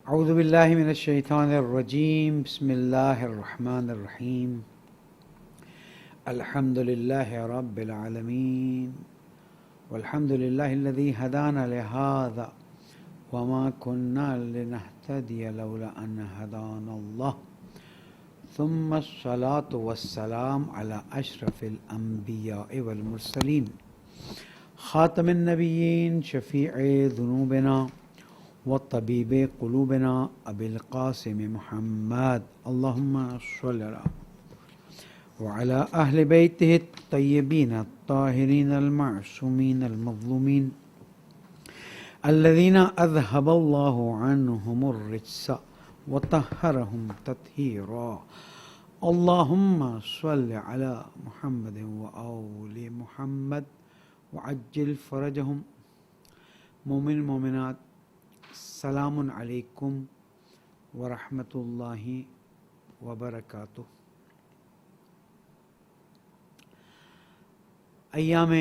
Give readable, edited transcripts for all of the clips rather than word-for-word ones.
اعوذ باللہ من الشیطان الرجیم بسم اللہ الرحمن الرحیم الحمد للہ رب العالمین والحمد للہ الذی ہدانا لہذا وما كنا لنهتدی لولا ان ہدانا اللہ ثم الصلاة والسلام على اشرف الانبیاء والمرسلین خاتم النبیین شفیع ذنوبنا وطبیب قلوبنا ابی القاسم محمد اللہم صلی اللہ وعلى اہل بیتہ الطیبین الطاہرین المعصومین المظلومین الذین اذہب اللہ عنہم الرجس وطہرہم تطہیرا اللہم صلی علی محمد وآل محمد وعجل فرجہم. مومن مومنات، السلام علیکم ورحمۃ اللہ وبرکاتہ. ایام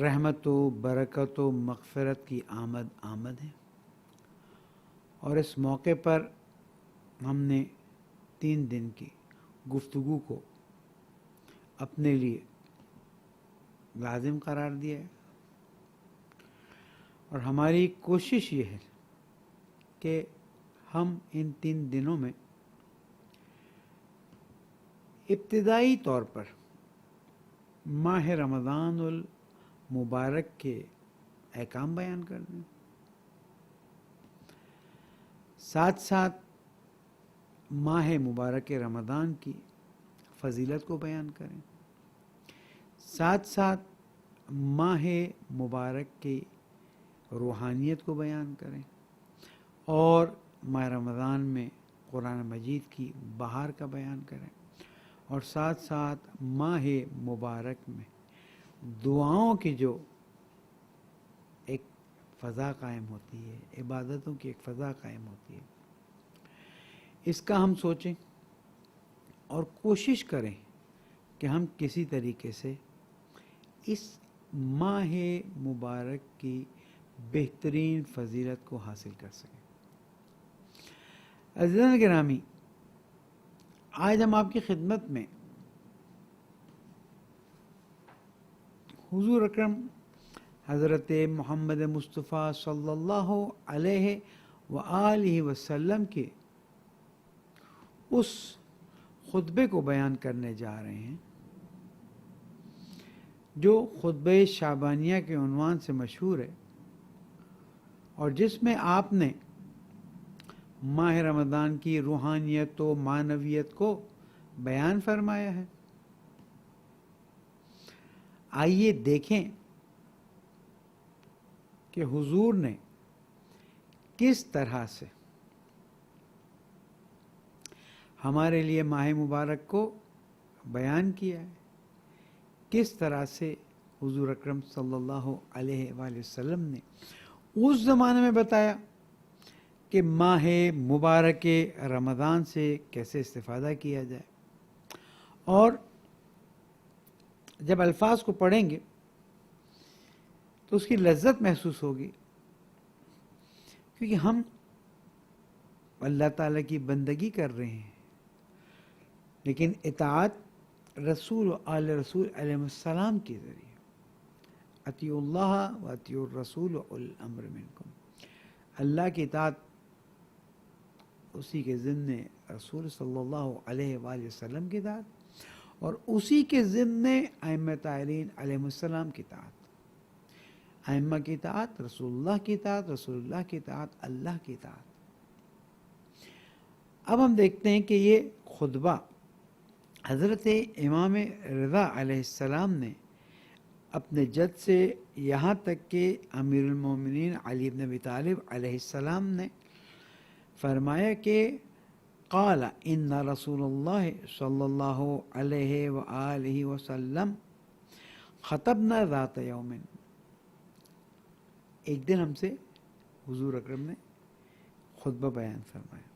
رحمت و برکت و مغفرت کی آمد ہے، اور اس موقع پر ہم نے 3 دن کی گفتگو کو اپنے لیے لازم قرار دیا ہے، اور ہماری کوشش یہ ہے کہ ہم ان 3 دنوں میں ابتدائی طور پر ماہ رمضان المبارک کے احکام بیان کر دیں، ساتھ ساتھ ماہ مبارک رمضان کی فضیلت کو بیان کریں، ساتھ ساتھ ماہ مبارک کی روحانیت کو بیان کریں، اور ماہ رمضان میں قرآن مجید کی بہار کا بیان کریں، اور ساتھ ساتھ ماہ مبارک میں دعاؤں کی جو ایک فضا قائم ہوتی ہے، عبادتوں کی ایک فضا قائم ہوتی ہے، اس کا ہم سوچیں اور کوشش کریں کہ ہم کسی طریقے سے اس ماہ مبارک کی بہترین فضیلت کو حاصل کر سکیں. عزیزان گرامی، آج ہم آپ کی خدمت میں حضور اکرم حضرت محمد مصطفیٰ صلی اللہ علیہ وآلہ وسلم کے اس خطبے کو بیان کرنے جا رہے ہیں جو خطبہ شعبانیہ کے عنوان سے مشہور ہے، اور جس میں آپ نے ماہ رمضان کی روحانیت و معنویت کو بیان فرمایا ہے. آئیے دیکھیں کہ حضور نے کس طرح سے ہمارے لیے ماہ مبارک کو بیان کیا ہے، کس طرح سے حضور اکرم صلی اللہ علیہ وآلہ وسلم نے اس زمانے میں بتایا کہ ماہ مبارک رمضان سے کیسے استفادہ کیا جائے. اور جب الفاظ کو پڑھیں گے تو اس کی لذت محسوس ہوگی، کیونکہ ہم اللہ تعالیٰ کی بندگی کر رہے ہیں، لیکن اطاعت رسول و آل رسول علیہ السلام کے ذریعے. اطیعوا اللہ و اطیعوا الرسول و اولي الامر منکم. اللہ کی اطاعت اسی کے ضمن رسول صلی اللہ علیہ وآلہ وسلم کی اطاعت، اور اسی کے ضمن ائمہ طاہرین علیہ السلام کی اطاعت. ائمہ کی اطاعت، رسول اللہ کی اطاعت، رسول اللہ کی اطاعت، اللہ کی اطاعت. اب ہم دیکھتے ہیں کہ یہ خطبہ حضرت امام رضا علیہ السلام نے اپنے جد سے یہاں تک کہ امیر المومنین علی بن ابی طالب علیہ السلام نے فرمایا کہ قال ان رسول اللہ صلی اللہ علیہ وآلہ وسلم خطبنا ذات یوم. ایک دن ہم سے حضور اکرم نے خطبہ بیان فرمایا.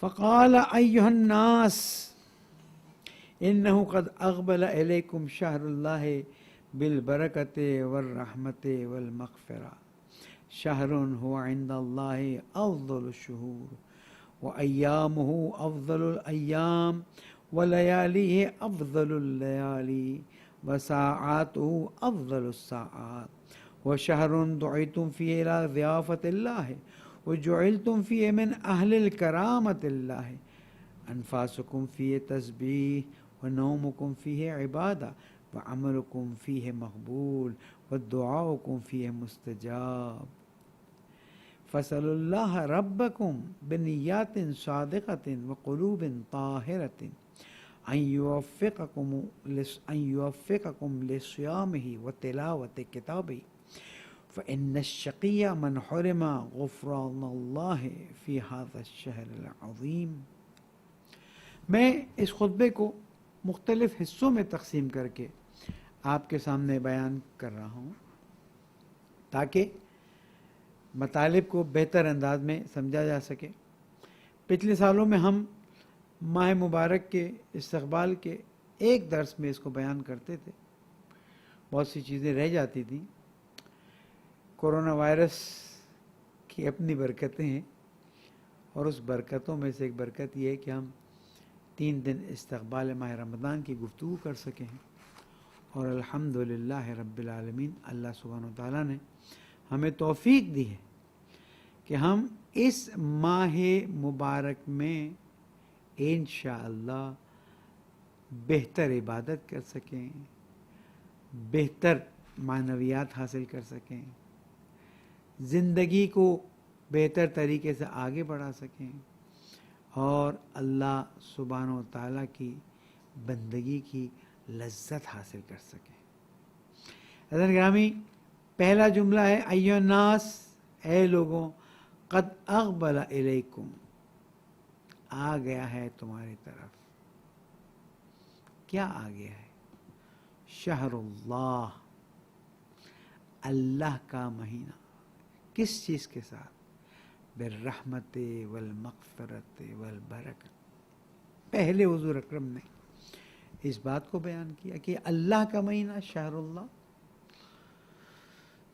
فقال ایھا الناس انه قد اقبل الیکم شہر اللہ بالبرکۃ والرحمۃ والمغفرہ شہر هو عند اللہ افضل الشہور وایامہ افضل الایام ولیالیہ افضل اللیالی وساعاتہ افضل الساعات وشہر دعیتم فیہ الی ضیافت اللہ وجعلتم فیہ من اہل الکرامت اللہ انفاسکم فیہ تسبیح ونومکم فیہ عبادہ وعملکم فیہ مقبول ودعاؤکم فیہ مستجاب فصل اللہ ربکم بنیات صادقۃ وقلوب طاہرۃ ان یوفقکم لصیامہ وتلاوت کتابہ فإن الشقی من حرم غفران اللہ فی هذا الشہر العظیم۔ میں اس خطبے کو مختلف حصوں میں تقسیم کر کے آپ کے سامنے بیان کر رہا ہوں تاکہ مطالب کو بہتر انداز میں سمجھا جا سکے۔ پچھلے سالوں میں ہم ماہ مبارک کے استقبال کے ایک درس میں اس کو بیان کرتے تھے، بہت سی چیزیں رہ جاتی تھیں۔ کورونا وائرس کی اپنی برکتیں ہیں، اور اس برکتوں میں سے ایک برکت یہ ہے کہ ہم 3 دن استقبال ماہ رمضان کی گفتگو کر سکے ہیں، اور الحمدللہ رب العالمین اللہ سبحانہ وتعالیٰ نے ہمیں توفیق دی ہے کہ ہم اس ماہ مبارک میں انشاءاللہ بہتر عبادت کر سکیں، بہتر معنویات حاصل کر سکیں، زندگی کو بہتر طریقے سے آگے بڑھا سکیں، اور اللہ سبحانہ وتعالیٰ کی بندگی کی لذت حاصل کر سکیں۔ حضرت گرامی، پہلا جملہ ہے ایھا الناس، اے لوگوں، قد اقبل الیکم، آ گیا ہے تمہاری طرف۔ کیا آ گیا ہے؟ شہر اللہ، اللہ کا مہینہ۔ کس چیز کے ساتھ؟ بالرحمت والمغفرت والبرکت۔ پہلے حضور اکرم نے اس بات کو بیان کیا کہ اللہ کا مہینہ شہر اللہ،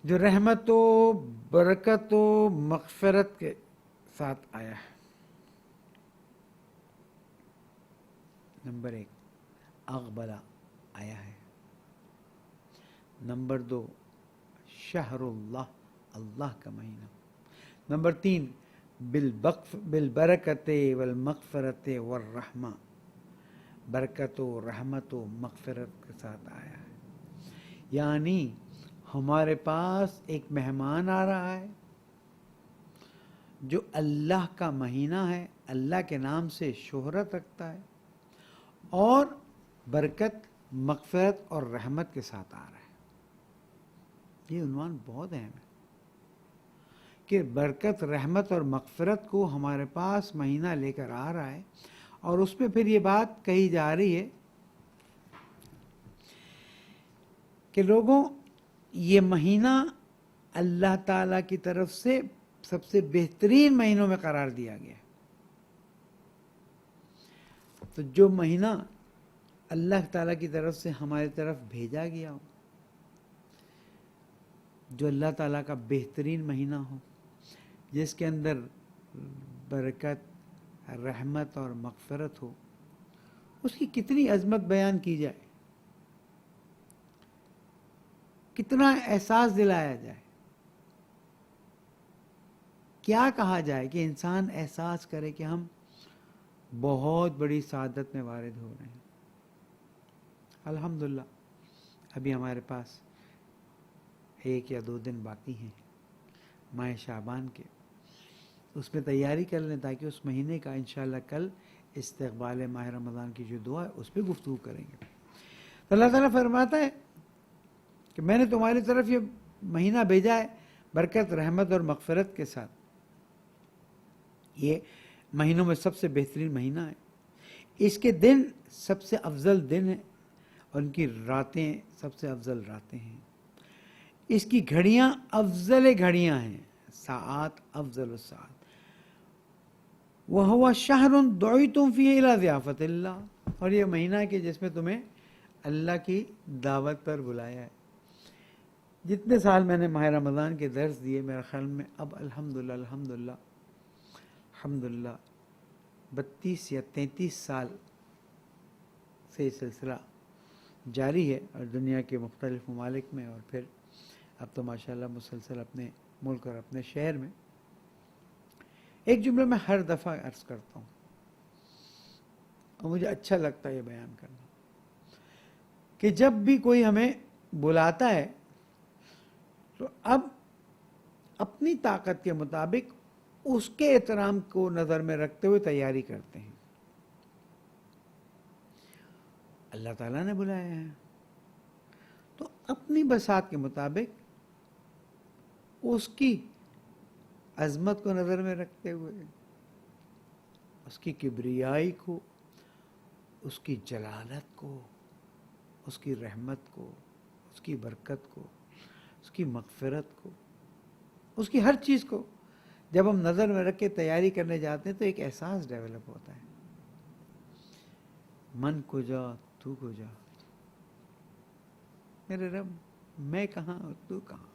جو رحمت و برکت و مغفرت کے ساتھ آیا ہے۔ نمبر 1 اقبلہ آیا ہے۔ نمبر 2 شہر اللہ، اللہ کا مہینہ۔ نمبر 3 بالبرکت والمغفرت والرحمہ، برکت و رحمت و مغفرت کے ساتھ آیا ہے۔ یعنی ہمارے پاس ایک مہمان آ رہا ہے جو اللہ کا مہینہ ہے، اللہ کے نام سے شہرت رکھتا ہے، اور برکت، مغفرت اور رحمت کے ساتھ آ رہا ہے۔ یہ عنوان بہت اہم ہے کہ برکت، رحمت اور مغفرت کو ہمارے پاس مہینہ لے کر آ رہا ہے، اور اس میں پھر یہ بات کہی جا رہی ہے کہ لوگوں، یہ مہینہ اللہ تعالیٰ کی طرف سے سب سے بہترین مہینوں میں قرار دیا گیا ہے۔ تو جو مہینہ اللہ تعالیٰ کی طرف سے ہماری طرف بھیجا گیا ہو، جو اللہ تعالیٰ کا بہترین مہینہ ہو، جس کے اندر برکت، رحمت اور مغفرت ہو، اس کی کتنی عظمت بیان کی جائے، کتنا احساس دلایا جائے، کیا کہا جائے کہ انسان احساس کرے کہ ہم بہت بڑی سعادت میں وارد ہو رہے ہیں۔ الحمدللہ ابھی ہمارے پاس 1 یا 2 دن باقی ہیں ماہ شعبان کے، اس میں تیاری کر لیں تاکہ اس مہینے کا انشاءاللہ کل استقبال ماہ رمضان کی جو دعا ہے اس پہ گفتگو کریں گے۔ اللہ تعالیٰ فرماتا ہے کہ میں نے تمہاری طرف یہ مہینہ بھیجا ہے برکت، رحمت اور مغفرت کے ساتھ۔ یہ مہینوں میں سب سے بہترین مہینہ ہے، اس کے دن سب سے افضل دن ہیں، اور ان کی راتیں سب سے افضل راتیں ہیں، اس کی گھڑیاں افضل گھڑیاں ہیں، ساعات افضل الساعات۔ وَهُوَ شَهْرٌ دُعِيتُمْ فِيهِ إِلَى ضِيَافَةِ اللَّهِ، اور یہ مہینہ کہ جس میں تمہیں اللہ کی دعوت پر بلایا ہے۔ جتنے سال میں نے ماہ رمضان کے درس دیے، میرا خیال میں اب الحمدللہ 32 یا 33 سال سے یہ سلسلہ جاری ہے، اور دنیا کے مختلف ممالک میں، اور پھر اب تو ماشاءاللہ مسلسل اپنے ملک اور اپنے شہر میں۔ ایک جملہ میں ہر دفعہ عرض کرتا ہوں، اور مجھے اچھا لگتا ہے یہ بیان کرنا، کہ جب بھی کوئی ہمیں بلاتا ہے تو اب اپنی طاقت کے مطابق اس کے احترام کو نظر میں رکھتے ہوئے تیاری کرتے ہیں۔ اللہ تعالیٰ نے بلایا ہے تو اپنی بساط کے مطابق اس کی عظمت کو نظر میں رکھتے ہوئے، اس کی کبریائی کو، اس کی جلالت کو، اس کی رحمت کو، اس کی برکت کو، اس کی مغفرت کو، اس کی ہر چیز کو جب ہم نظر میں رکھ کے تیاری کرنے جاتے ہیں تو ایک احساس ڈیولپ ہوتا ہے، من کو جا تو کو جا، میرے رب میں کہاں اور تو کہاں،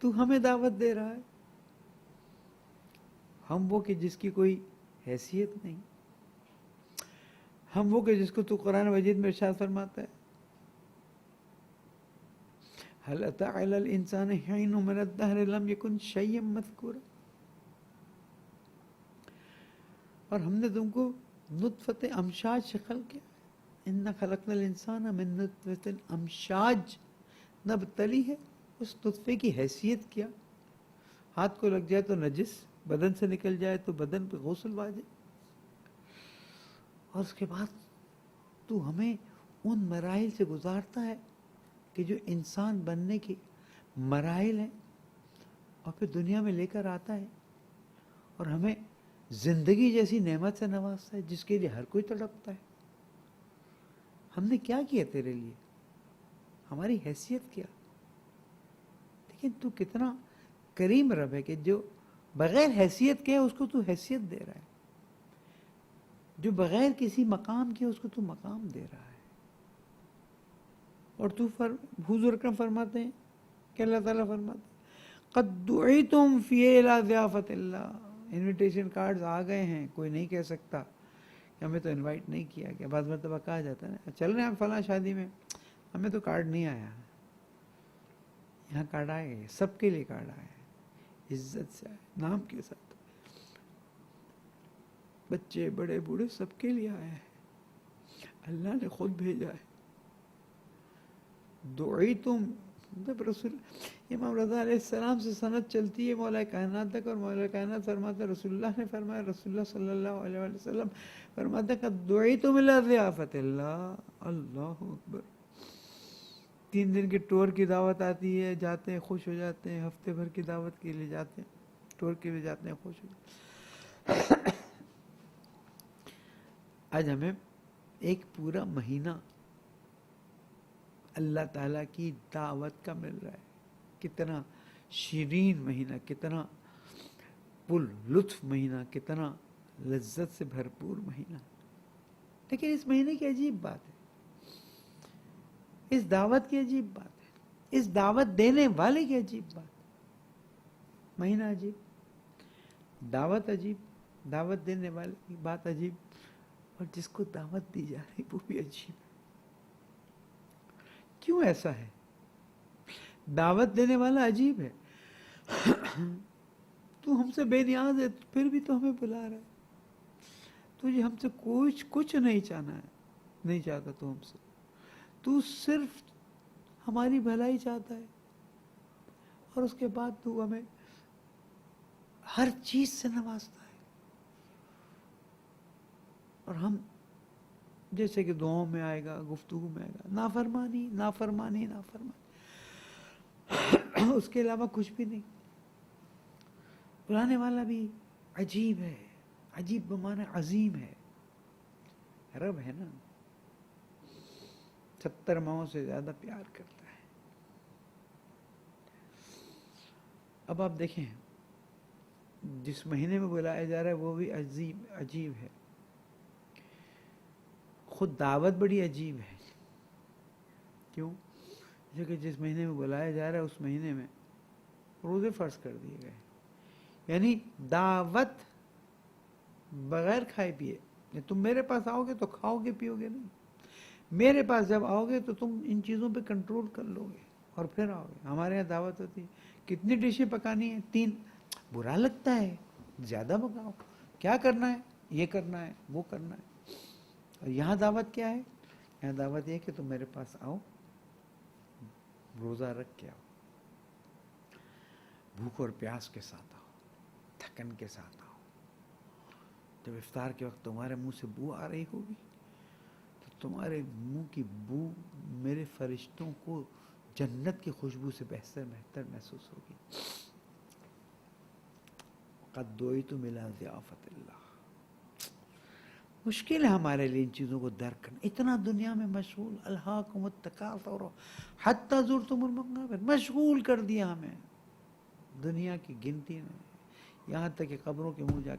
تو ہمیں دعوت دے رہا ہے، ہم وہ کہ جس کی کوئی حیثیت نہیں، ہم وہ کہ جس کو تو قرآن مجید میں ارشاد فرماتا ہے، هل أتى على الإنسان حين من الدهر لم يكن شيئا مذكورا، اور ہم نے تم کو نطفت امشاج سے خلق کیا، اِنَّا خَلَقْنَا الْإِنسَانَ مِن نُطْفَةٍ امشاج نبتلی ہے، اس نطفے کی حیثیت کیا، ہاتھ کو لگ جائے تو نجس، بدن سے نکل جائے تو بدن پہ غسل واجب، اور اس کے بعد تو ہمیں ان مراحل سے گزارتا ہے کہ جو انسان بننے کے مراحل ہیں، اور پھر دنیا میں لے کر آتا ہے، اور ہمیں زندگی جیسی نعمت سے نوازتا ہے جس کے لیے ہر کوئی تڑپتا ہے۔ ہم نے کیا کیا تیرے لیے، ہماری حیثیت کیا، لیکن تو کتنا کریم رب ہے کہ جو بغیر حیثیت کے اس کو تو حیثیت دے رہا ہے، جو بغیر کسی مقام کے اس کو تو مقام دے رہا ہے۔ اور تو حضور اکرم فرماتے ہیں کہ اللہ تعالیٰ فرماتے ہیں قد دعیتم فی الی ضیافت اللہ، انویٹیشن کارڈز آ گئے ہیں، کوئی نہیں کہہ سکتا کہ ہمیں تو انوائٹ نہیں کیا گیا۔ بعض مرتبہ کہا جاتا ہے نا چل رہے ہیں ہم فلاں شادی میں، ہمیں تو کارڈ نہیں آیا، یہاں کارڈ آئے گئے، سب کے لیے کارڈ آئے، عزت سے آئے، نام کے ساتھ، بچے بڑے بوڑھے سب کے لیے آیا ہے، اللہ نے خود بھیجا ہے۔ دعیتم، جب رسول امام رضا علیہ السلام سے سند چلتی ہے مولا کائنات تک، اور مولا کائنات فرماتا ہے رسول اللہ نے فرمایا، رسول اللہ صلی اللہ علیہ وسلم فرماتا ہے کہ دعیتم الی ضیافت اللہ، اللہ اکبر۔ 3 دن کے ٹور کی دعوت آتی ہے، جاتے ہیں خوش ہو جاتے ہیں، ہفتے بھر کی دعوت کے لیے جاتے ہیں، ٹور کے لیے جاتے ہیں، خوش ہو جاتے ہیں۔ آج ہمیں ایک پورا مہینہ اللہ تعالیٰ کی دعوت کا مل رہا ہے، کتنا شیرین مہینہ، کتنا پر لطف مہینہ، کتنا لذت سے بھرپور مہینہ، لیکن اس مہینے کی عجیب بات ہے، اس دعوت کی عجیب بات ہے، اس دعوت دینے والے کی عجیب بات ہے۔ مہینہ عجیب، دعوت عجیب، دعوت دینے والے کی بات عجیب، اور جس کو دعوت دی جا رہی وہ بھی عجیب ہے۔ کیوں ایسا ہے؟ دعوت دینے والا عجیب ہے، تو ہم سے بے نیاز ہے پھر بھی تو ہمیں بلا رہا ہے، تجھے ہم سے کچھ نہیں چاہنا ہے، نہیں چاہتا تو ہم سے، تو صرف ہماری بھلائی چاہتا ہے، اور اس کے بعد تو ہمیں ہر چیز سے نوازتا ہے، اور ہم جیسے کہ دعاؤں میں آئے گا، گفتگو میں آئے گا، نافرمانی نافرمانی نافرمانی، اس کے علاوہ کچھ بھی نہیں۔ بلانے والا بھی عجیب ہے، عجیب بمعنی عظیم ہے، رب ہے نا، 70 ماہوں سے زیادہ پیار کرتا ہے۔ اب آپ دیکھیں جس مہینے میں بلایا جا رہا ہے وہ بھی عجیب ہے، خود دعوت بڑی عجیب ہے۔ کیوں؟ جو کہ جس مہینے میں بلایا جا رہا ہے اس مہینے میں روزے فرض کر دیے گئے، یعنی دعوت بغیر کھائے پیے. تم میرے پاس آؤ گے تو کھاؤ گے پیو گے نہیں، میرے پاس جب آؤ گے تو تم ان چیزوں پہ کنٹرول کر لو گے اور پھر آؤ گے. ہمارے یہاں دعوت ہوتی ہے، کتنی ڈشیں پکانی ہیں؟ 3. برا لگتا ہے زیادہ پکاؤ، کیا کرنا ہے؟ یہ کرنا ہے وہ کرنا ہے. اور یہاں دعوت کیا ہے؟ یہاں دعوت یہ کہ تم میرے پاس آؤ، روزہ رکھ کے آؤ، بھوک اور پیاس کے ساتھ آؤ، تھکن کے ساتھ آؤ. جب افطار کے وقت تمہارے منہ سے بو آ رہی ہوگی تو تمہارے منہ کی بو میرے فرشتوں کو جنت کی خوشبو سے بہتر محسوس ہوگی. قد دعیت الی ضیافت اللہ. مشکل ہے ہمارے لیے ان چیزوں کو درک کرنا. اتنا دنیا میں مشغول، الہاکم التکاثر حتی زرتم المقابر، مشغول کر دیا ہمیں دنیا کی گنتی میں، یہاں تک کہ قبروں کے منہ جا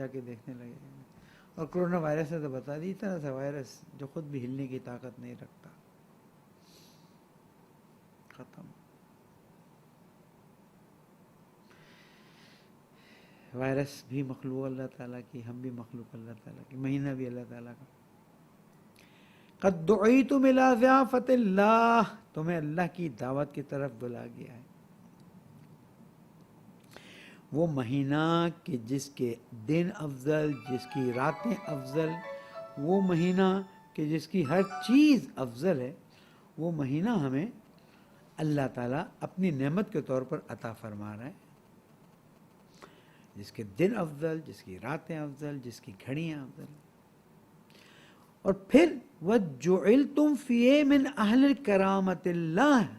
کے دیکھنے لگے. اور کرونا وائرس نے تو بتا دی، اتنا سا وائرس جو خود بھی ہلنے کی طاقت نہیں رکھتا. ختم. وائرس بھی مخلوق اللہ تعالیٰ کی، ہم بھی مخلوق اللہ تعالیٰ کی، مہینہ بھی اللہ تعالیٰ کا. قد دعیتم الی ضیافت اللہ، تمہیں اللہ کی دعوت کی طرف بلا گیا ہے. وہ مہینہ کہ جس کے دن افضل، جس کی راتیں افضل، وہ مہینہ کہ جس کی ہر چیز افضل ہے، وہ مہینہ ہمیں اللہ تعالیٰ اپنی نعمت کے طور پر عطا فرما رہا ہے. جس کے دن افضل، جس کی راتیں افضل، جس کی گھڑیاں افضل. اور پھر وَجُعِلْتُمْ فِيهِ مِنْ أَهْلِ الْكَرَامَةِ اللَّهِ،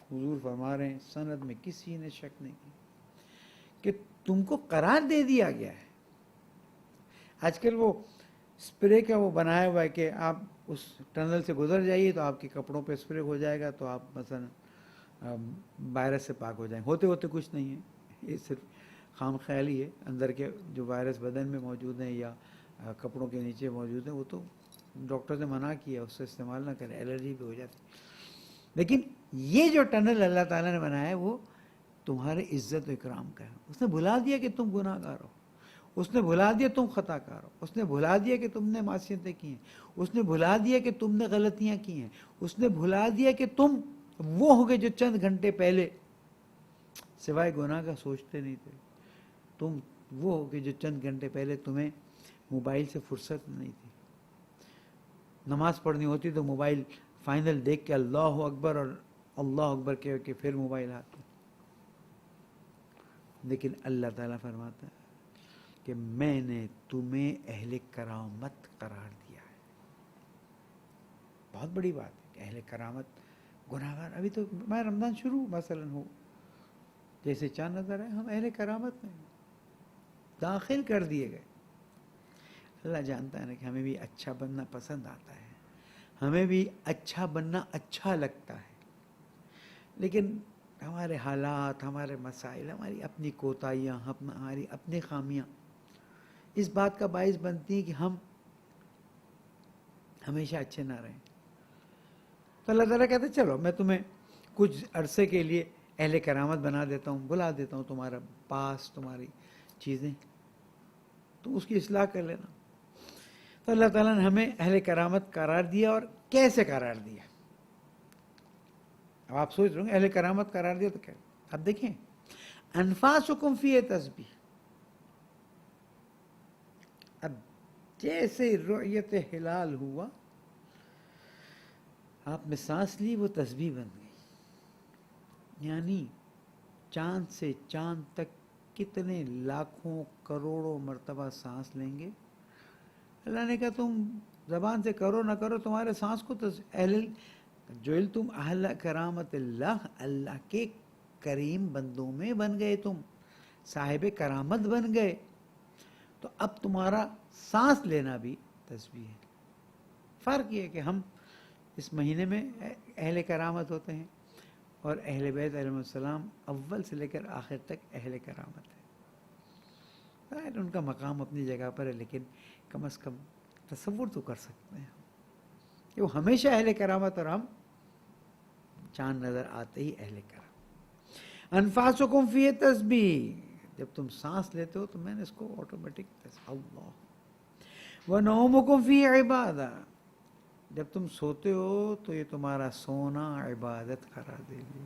حضور فرما رہے ہیں سند میں کسی نے شک نہیں کی کہ تم کو قرار دے دیا گیا ہے. آج کل وہ اسپرے کا وہ بنایا ہوا ہے کہ آپ اس ٹنل سے گزر جائیے تو آپ کے کپڑوں پہ اسپرے ہو جائے گا تو آپ مثلا وائرس سے پاک ہو جائیں. ہوتے ہوتے کچھ نہیں ہے، یہ صرف خام خیالی ہے. اندر کے جو وائرس بدن میں موجود ہیں یا کپڑوں کے نیچے موجود ہیں وہ تو ڈاکٹر نے منع کیا اس سے استعمال نہ کریں، الرجی بھی ہو جاتی. لیکن یہ جو ٹنل اللہ تعالیٰ نے بنایا ہے وہ تمہارے عزت و اکرام کا ہے. اس نے بھلا دیا کہ تم گناہ گار ہو، اس نے بھلا دیا تم خطا کار ہو، اس نے بھلا دیا کہ تم نے معصیتیں کی ہیں، اس نے بھلا دیا کہ تم نے غلطیاں کی ہیں، اس نے بھلا دیا کہ تم وہ ہو گے جو چند گھنٹے پہلے سوائے گناہ کا سوچتے نہیں تھے. تم وہ ہو گے جو چند گھنٹے پہلے تمہیں موبائل سے فرصت نہیں تھی. نماز پڑھنی ہوتی تو موبائل فائنل دیکھ کے اللہ اکبر اور اللہ اکبر کہہ کے پھر موبائل ہاتھ میں. لیکن اللہ تعالیٰ فرماتا ہے کہ میں نے تمہیں اہل کرامت قرار دیا ہے. بہت بڑی بات ہے کہ اہل کرامت گناہگار. ابھی تو ماہ رمضان شروع مثلا ہو، جیسے چاند نظر آئے ہم اہل کرامت میں داخل کر دیے گئے. اللہ جانتا ہے نا کہ ہمیں بھی اچھا بننا پسند آتا ہے، ہمیں بھی اچھا بننا اچھا لگتا ہے، لیکن ہمارے حالات، ہمارے مسائل، ہماری اپنی کوتاہیاں، ہماری اپنی خامیاں اس بات کا باعث بنتی ہیں کہ ہم ہمیشہ اچھے نہ رہیں. تو اللہ تعالیٰ کہتا ہے چلو میں تمہیں کچھ عرصے کے لیے اہل کرامت بنا دیتا ہوں، بلا دیتا ہوں تمہارا پاس، تمہاری چیزیں تو اس کی اصلاح کر لینا. تو اللہ تعالیٰ نے ہمیں اہل کرامت قرار دیا. اور کیسے قرار دیا؟ اب آپ سوچ رہے ہوں اہل کرامت قرار دیا تو کیا؟ اب دیکھیں انفاسکم فی تسبیح. اب جیسے رؤیت ہلال ہوا آپ نے سانس لی، وہ تسبیح بن گئی. یعنی چاند سے چاند تک کتنے لاکھوں کروڑوں مرتبہ سانس لیں گے. اللہ نے کہا تم زبان سے کرو نہ کرو، تمہارے سانس کو تو جعلتم اہل کرامت اللہ، اللہ کے کریم بندوں میں بن گئے، تم صاحب کرامت بن گئے. تو اب تمہارا سانس لینا بھی تسبیح ہے. فرق یہ ہے کہ ہم اس مہینے میں اہل کرامت ہوتے ہیں اور اہل بیت علیہ السلام اول سے لے کر آخر تک اہل کرامت ہے. ان کا مقام اپنی جگہ پر ہے، لیکن کم از کم تصور تو کر سکتے ہیں کہ وہ ہمیشہ اہل کرامت اور ہم چاند نظر آتے ہی اہل کرام. انفاسکم فی تسبیح، جب تم سانس لیتے ہو تو میں نے اس کو آٹومیٹک اللہ. ونومکم فی عبادہ، جب تم سوتے ہو تو یہ تمہارا سونا عبادت قرار دے گی.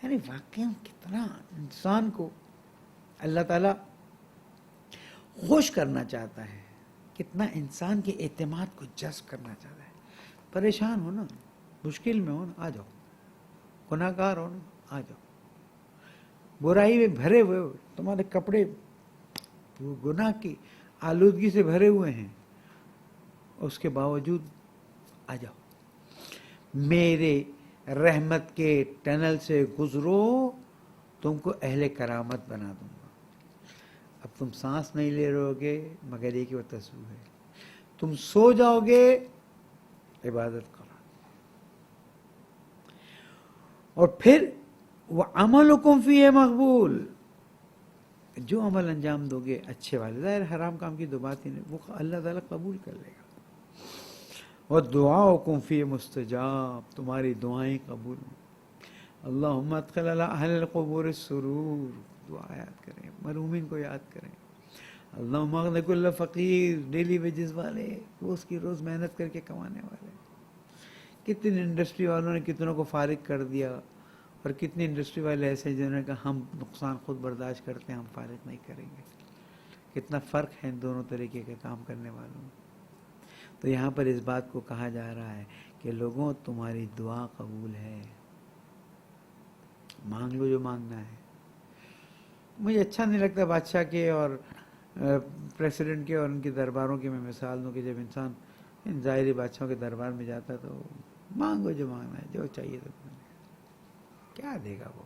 یعنی واقعی کتنا انسان کو اللہ تعالیٰ خوش کرنا چاہتا ہے، کتنا انسان کے اعتماد کو جذب کرنا چاہتا ہے. پریشان ہو نا، مشکل میں ہو نا، آ جاؤ. گناہ گار ہو نا، آ جاؤ. برائی میں بھرے ہوئے ہو، تمہارے کپڑے گناہ کی آلودگی سے بھرے ہوئے ہیں، اس کے باوجود آ جاؤ. میرے رحمت کے ٹنل سے گزرو، تم کو اہل کرامت بنا دوں گا. اب تم سانس نہیں لے رہو گے مگر یہ کہ وہ تسبیح ہے. تم سو جاؤ گے عبادت کرو. اور پھر وَعَمَلُكُمْ فِيهِ مقبول، جو عمل انجام دو گے اچھے والے، ظاہر حرام کام کی تو بات ہی نہیں، وہ اللہ تعالیٰ قبول کر لے گا. وَدُعَاؤُكُمْ فِيهِ مستجاب، تمہاری دعائیں قبول ہوں. اللہم ادخل علی اہل القبور السرور، دعا یاد کریں، مرحومین کو یاد کریں. اللہم اغن کل فقیر، ڈیلی ویجز والے، روز کی روز محنت کر کے کمانے والے. کتنی انڈسٹری والوں نے کتنوں کو فارغ کر دیا، اور کتنی انڈسٹری والے ایسے ہیں جنہوں نے کہا ہم نقصان خود برداشت کرتے ہیں، ہم فارغ نہیں کریں گے. کتنا فرق ہے ان دونوں طریقے کے کام کرنے والوں میں. تو یہاں پر اس بات کو کہا جا رہا ہے کہ لوگوں تمہاری دعا قبول ہے، مانگ لو جو مانگنا ہے. مجھے اچھا نہیں لگتا بادشاہ کے اور پریسیڈنٹ کے اور ان کے درباروں کی میں مثال دوں کہ جب انسان ان ظاہری بادشاہوں کے دربار میں جاتا تو مانگو جو مانگنا ہے، جو چاہیے تو کیا دے گا وہ؟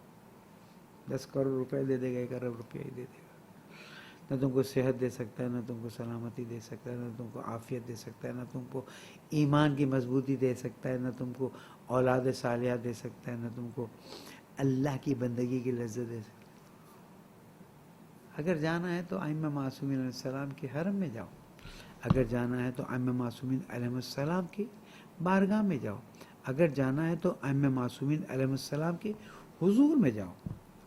10 کروڑ روپے دے دے گا، 1 ارب روپیہ ہی دے دے گا. نہ تم کو صحت دے سکتا ہے، نہ تم کو سلامتی دے سکتا ہے، نہ تم کو عافیت دے سکتا ہے، نہ تم کو ایمان کی مضبوطی دے سکتا ہے، نہ تم کو اولاد صالحہ دے سکتا ہے، نہ تم کو اللہ کی بندگی کی لذت دے سکتا ہے. اگر جانا ہے تو ائمہ معصومین علیہ السلام کے حرم میں جاؤ، اگر جانا ہے تو ائمہ معصومین علیہ السلام کی بارگاہ میں جاؤ، اگر جانا ہے تو ائمہ معصومین علیہ السلام کے حضور میں جاؤ،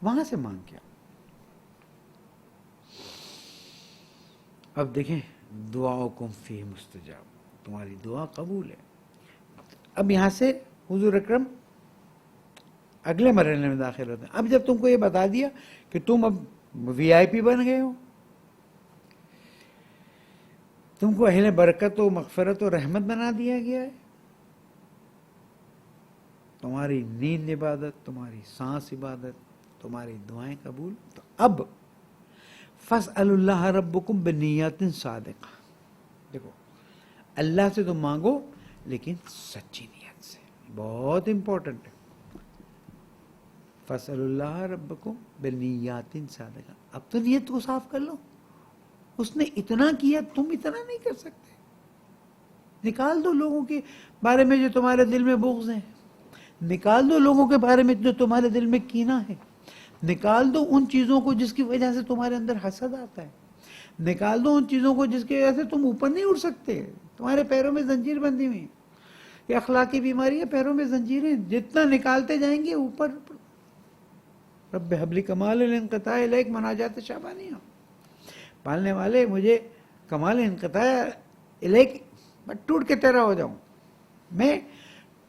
وہاں سے مانگ کے آؤ. اب دیکھیں دعاؤکم فیہ مستجاب، تمہاری دعا قبول ہے. اب یہاں سے حضور اکرم اگلے مرحلے میں داخل ہوتے ہیں. اب جب تم کو یہ بتا دیا کہ تم اب وی آئی پی بن گئے ہو، تم کو اہل برکت و مغفرت و رحمت بنا دیا گیا ہے، تمہاری نیند عبادت، تمہاری سانس عبادت، تمہاری دعائیں قبول. تو اب فَاسْأَلُوا اللَّهَ رَبُّكُمْ بِنِيَّةٍ صَادِقَةٍ، دیکھو اللہ سے تم مانگو لیکن سچی نیت سے. بہت امپورٹنٹ ہے. فَاسْأَلُوا اللَّهَ رَبَّكُمْ بِنِيَّةٍ صَادِقَةٍ. اب تو نیت کو صاف کر لو. اس نے اتنا کیا، تم اتنا نہیں کر سکتے. نکال دو لوگوں کے بارے میں جو تمہارے دل میں بغض ہے، نکال دو لوگوں کے بارے میں جو تمہارے دل میں کینہ ہے، نکال دو ان چیزوں کو جس کی وجہ سے تمہارے اندر حسد آتا ہے، نکال دو ان چیزوں کو جس کی وجہ سے تم اوپر نہیں اٹھ سکتے، تمہارے پیروں میں زنجیر بندھی ہوئی. یہ اخلاقی بیماری ہے، پیروں میں زنجیریں، جتنا نکالتے جائیں گے اوپر. رب حبلی کمال الانقطاع الیک مناجات شعبانیہ، پالنے والے مجھے کمال انقطاع الیک، میں ٹوٹ کے تیرا ہو جاؤں، میں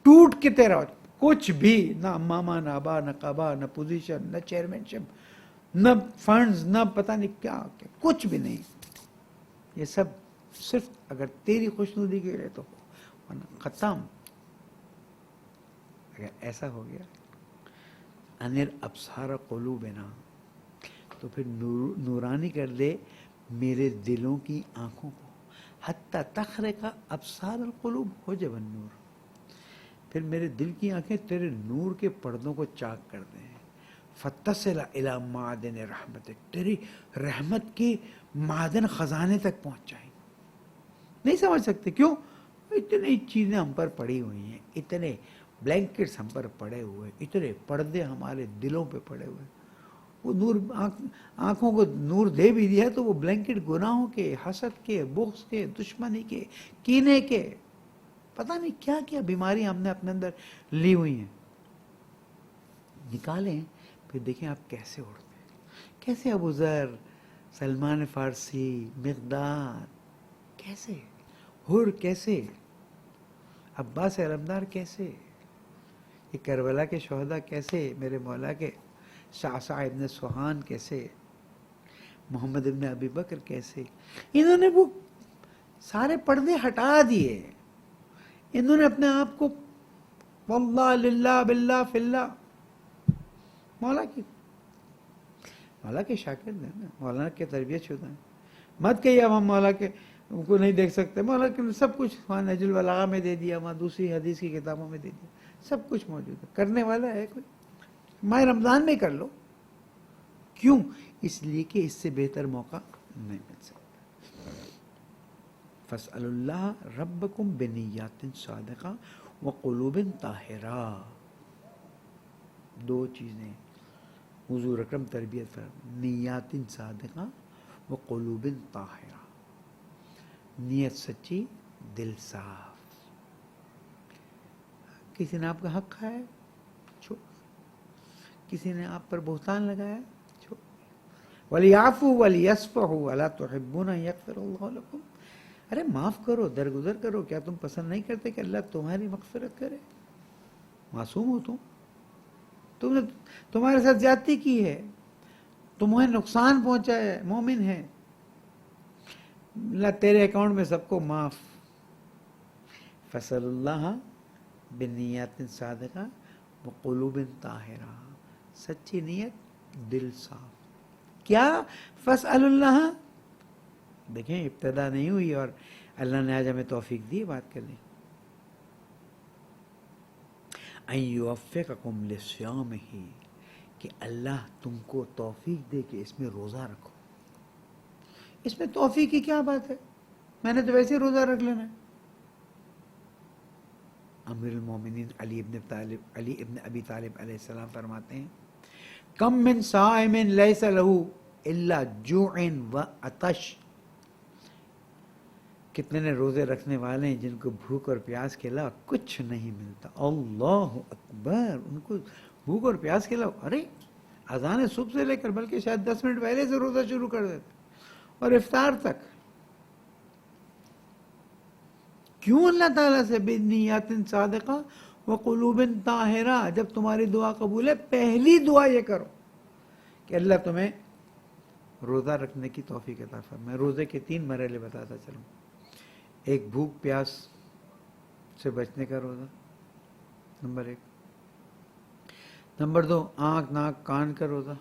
ٹوٹ کے تیرا ہو جاؤں. کچھ بھی نہ ماما، نہ ابا، نہ قبا، نہ پوزیشن، نہ چیئرمین شپ، نہ فنڈز، نہ پتہ نہیں کیا، کچھ بھی نہیں. یہ سب صرف اگر تیری خوشنودی کے لیے تو ختم. اگر ایسا ہو گیا انر ابصار قلوبنا، تو پھر نورانی کر دے میرے دلوں کی آنکھوں کو. حتی تخرق ابصار القلوب حجب النور، پھر میرے دل کی آنکھیں تیرے نور کے پردوں کو چاک کر دیں. فتصل الی معدن رحمتک، تیری رحمت کی معدن خزانے تک پہنچ جائیں. نہیں سمجھ سکتے کیوں؟ اتنی چیزیں ہم پر پڑی ہوئی ہیں، اتنے بلینکٹس ہم پر پڑے ہوئے، اتنے پردے ہمارے دلوں پہ پڑے ہوئے. وہ نور آنکھوں کو نور دے بھی دیا تو وہ بلینکٹ گناہوں کے، حسد کے، بغض کے، دشمنی کے، کینے کے. پتہ نہیں کیا کیا بیماری ہم نے اپنے اندر لی ہوئی ہیں. نکالیں پھر دیکھیں آپ کیسے اڑتے ہیں. کیسے ابو ذر، سلمان فارسی، مقداد، کیسے حر، کیسے عباس علمدار، کیسے یہ کربلا کے شہداء، کیسے میرے مولا کے شعشع ابن سوہان، کیسے محمد ابن ابی بکر، کیسے انہوں نے وہ سارے پردے ہٹا دیے. انہوں نے اپنے آپ کو واللہ للہ باللہ فی اللہ مولا کے شاگرد ہیں نا، مولانا کے تربیت شدہ ہیں. مت کہیے اب ہم مولا کے کو نہیں دیکھ سکتے. مولا کے سب کچھ وہاں نہج البلاغہ میں دے دیا، وہاں دوسری حدیث کی کتابوں میں دے دیا، سب کچھ موجود ہے. کرنے والا ہے کوئی؟ ماہ رمضان میں کر لو. کیوں؟ اس لیے کہ اس سے بہتر موقع نہیں مل سکتا. فَاسْأَلُوا اللَّهَ رَبَّكُمْ بِنِيَّاتٍ صَادِقَةٍ وَقُلُوبٍ طَاہِرَةٍ. دو چیزیں حضور اکرم تربیت فرمائے، نیات صادقہ و قلوب طاہرہ. نیت سچی، دل صاف. کسی نے آپ کا حق کھایا، چھوڑ. کسی نے آپ پر بہتان لگایا، چھوڑ. وَلْيَعْفُوا وَلْيَصْفَحُوا أَلَا تُحِبُّونَ أَن يَغْفِرَ اللَّهُ لَكُمْ. ارے معاف کرو، درگزر کرو. کیا تم پسند نہیں کرتے کہ اللہ تمہاری مغفرت کرے؟ معصوم ہو تم نے تمہارے ساتھ زیادتی کی ہے، تمہیں نقصان پہنچا ہے، مومن ہے. اللہ تیرے اکاؤنٹ میں سب کو معاف. فصل اللہ بنیات صادقہ وقلوب طاہرہ. سچی نیت، دل صاف. کیا فصل اللہ؟ دیکھیں ابتدا نہیں ہوئی اور اللہ نے آج ہمیں توفیق دی بات کرنے. ان یوفقکم لصیامہ، کہ اللہ تم کو توفیق دے کہ اس میں روزہ رکھو. اس میں توفیق کی کیا بات ہے؟ میں نے تو ویسے روزہ رکھ لینا ہے. امیر المومنین علی ابن ابی طالب علیہ السلام فرماتے ہیں، کم من صائم لیس لہ الا جوع و عطش. کتنے نے روزے رکھنے والے ہیں جن کو بھوک اور پیاس کے علاوہ کچھ نہیں ملتا. اللہ اکبر. ان کو بھوک اور پیاس کے علاوہ، ارے اذان صبح سے لے کر بلکہ شاید 10 منٹ پہلے سے روزہ شروع کر دیتے اور افطار تک. کیوں اللہ تعالیٰ سے بنیات صادقہ وقلوب طاہرہ؟ جب تمہاری دعا قبول ہے پہلی دعا یہ کرو کہ اللہ تمہیں روزہ رکھنے کی توفیق عطا فرمائے. میں روزے کے 3 مرحلے بتاتا چلوں. ایک، بھوک پیاس سے بچنے کا روزہ، نمبر 1. نمبر 2، آنکھ ناک کان کا روزہ.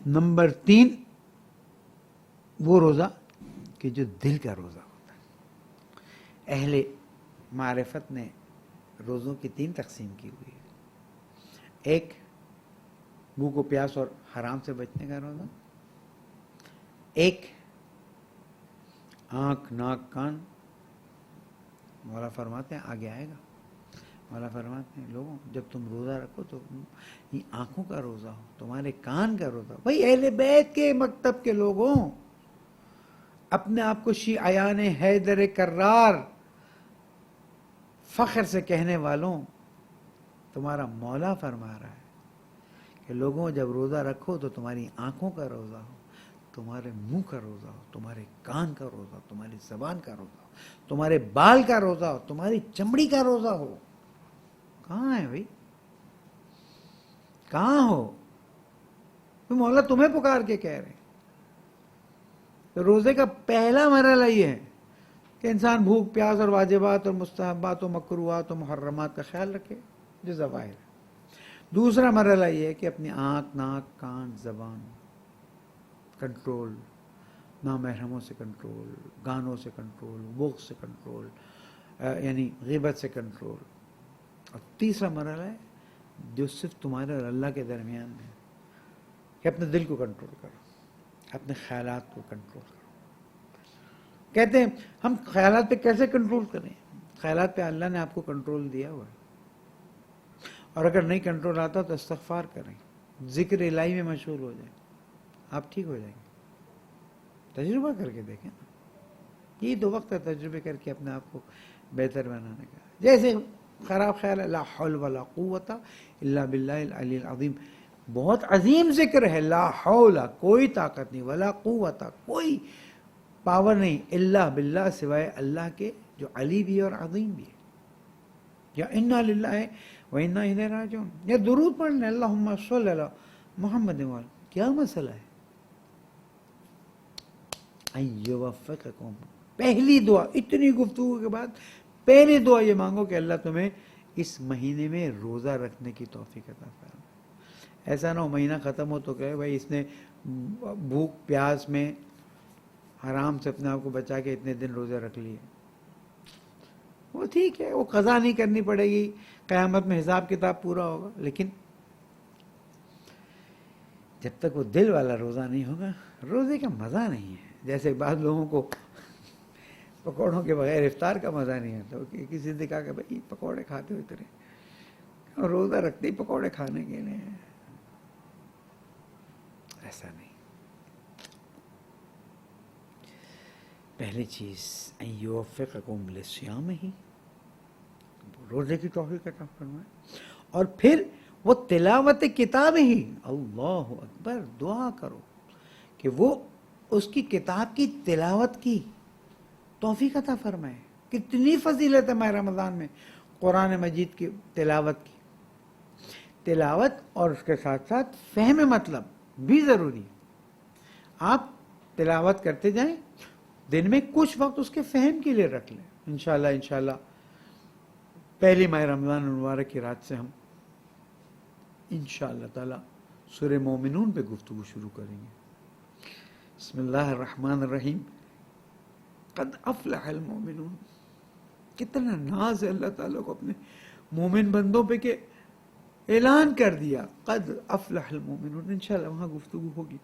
نمبر 3، وہ روزہ کہ جو دل کا روزہ ہوتا ہے. اہل معرفت نے روزوں کی 3 تقسیم کی ہوئی ہے. ایک، بھوک و پیاس اور حرام سے بچنے کا روزہ. ایک، آنکھ ناک کان. مولا فرماتے ہیں آگے آئے گا. مولا فرماتے ہیں لوگوں جب تم روزہ رکھو تو یہ آنکھوں کا روزہ ہو، تمہارے کان کا روزہ ہو. بھائی اہل بیت کے مکتب کے لوگوں، اپنے آپ کو شیعیان حیدر کرار فخر سے کہنے والوں، تمہارا مولا فرما رہا ہے کہ لوگوں جب روزہ رکھو تو تمہاری آنکھوں کا روزہ ہو، تمہارے منہ کا روزہ ہو، تمہارے کان کا روزہ ہو، تمہاری زبان کا روزہ ہو، تمہارے بال کا روزہ ہو، تمہاری چمڑی کا روزہ ہو. کہاں ہے بھائی؟ کہاں ہو؟ مولا تمہیں پکار کے کہہ رہے ہیں. تو روزے کا پہلا مرحلہ یہ ہے کہ انسان بھوک پیاس اور واجبات اور مستحبات و مکروہات و محرمات کا خیال رکھے جو ظواہر ہے. دوسرا مرحلہ یہ ہے کہ اپنی آنکھ ناک کان زبان کنٹرول، نامحرموں سے کنٹرول، گانوں سے کنٹرول، بغض سے کنٹرول، یعنی غیبت سے کنٹرول. اور تیسرا مرحلہ ہے جو صرف تمہارے اور اللہ کے درمیان میں ہے کہ اپنے دل کو کنٹرول کرو، اپنے خیالات کو کنٹرول کرو. کہتے ہیں ہم خیالات پہ کیسے کنٹرول کریں؟ خیالات پہ اللہ نے آپ کو کنٹرول دیا ہوا ہے، اور اگر نہیں کنٹرول آتا تو استغفار کریں، ذکر الہی میں مشغول ہو جائیں، آپ ٹھیک ہو جائیں گے. تجربہ کر کے دیکھیں. یہی تو وقت ہے تجربے کر کے اپنے آپ کو بہتر بنانے کا. جیسے خراب خیال ہے لا حول ولا قوت الا باللہ العلی العظیم، بہت عظیم ذکر ہے، لا حول کوئی طاقت نہیں، ولا قوت کوئی پاور نہیں، الا باللہ سوائے اللہ کے جو علی بھی ہے اور عظیم بھی ہے. یا انا للہ و انا الیہ راجعون، یا درود پڑھ لیں اللہم صلی علی محمد وآلہ. کیا مسئلہ ہے؟ ان یوفقکم، پہلی دعا اتنی گفتگو کے بعد پہلی دعا یہ مانگو کہ اللہ تمہیں اس مہینے میں روزہ رکھنے کی توفیق عطا فرمائے. ایسا نہ ہو مہینہ ختم ہو تو کہے بھائی اس نے بھوک پیاس میں حرام سے اپنے آپ کو بچا کے اتنے دن روزے رکھ لیے. وہ ٹھیک ہے، وہ قضا نہیں کرنی پڑے گی، قیامت میں حساب کتاب پورا ہوگا، لیکن جب تک وہ دل والا روزہ نہیں ہوگا روزے کا مزہ نہیں ہے. جیسے بعض لوگوں کو پکوڑوں کے بغیر افطار کا مزہ نہیں آتا، کسی نے کہا کہ بھائی پکوڑے کھاتے ہوئے تیرے روزہ رکھتے ہی پکوڑے کھانے کے لیے. ایسا نہیں. پہلی چیز ان یوفقکم للصیام، ہی روزے کی توفیق عطا فرمائے، اور پھر وہ تلاوت کتاب ہی، اللہ اکبر، دعا کرو کہ وہ اس کی کتاب کی تلاوت کی توفیق عطا فرمائے. کتنی فضیلت ہے ماہ رمضان میں قرآن مجید کی تلاوت کی. تلاوت اور اس کے ساتھ ساتھ فہم مطلب بھی ضروری. آپ تلاوت کرتے جائیں، دن میں کچھ وقت اس کے فہم کے لیے رکھ لیں. انشاءاللہ پہلی ماہ رمضان المبارک کی رات سے ہم انشاءاللہ تعالی سورہ مومنون پہ گفتگو شروع کریں گے. بسم اللہ الرحمن الرحیم. قد افلح المومنون، کتنا ناز ہے اللہ تعالیٰ کو اپنے مومن بندوں پہ کہ اعلان کر دیا قد افلح المومنون. انشاءاللہ وہاں گفتگو ہوگی.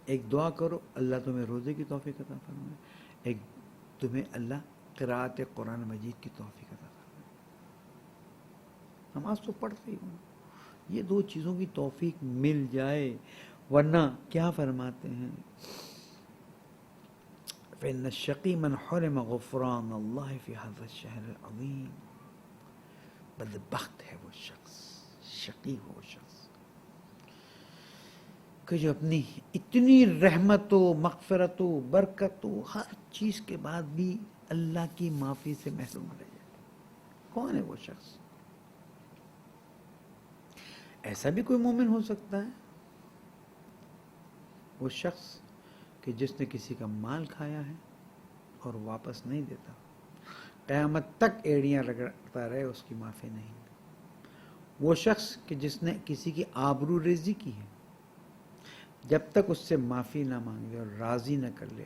ایک دعا کرو اللہ تمہیں روزے کی توفیق عطا فرمائے، ایک تمہیں اللہ قراءت قرآن مجید کی توفیق عطا فرمائے. نماز تو پڑھتے ہی ہوں، یہ دو چیزوں کی توفیق مل جائے. ورنہ کیا فرماتے ہیں فإن الشقی من حرم غفران اللہ فی هذا الشہر العظیم. بدبخت ہے وہ شخص، شقی وہ شخص کہ جو اپنی اتنی رحمت و مغفرت و برکت و ہر چیز کے بعد بھی اللہ کی معافی سے محروم رہ جائے. کون ہے وہ شخص؟ ایسا بھی کوئی مومن ہو سکتا ہے، وہ شخص کہ جس نے کسی کا مال کھایا ہے اور واپس نہیں دیتا، قیامت تک ایڑیاں رگڑتا رہے، اس کی معافی نہیں. وہ شخص کہ جس نے کسی کی آبرو ریزی کی ہے، جب تک اس سے معافی نہ مانگ لے اور راضی نہ کر لے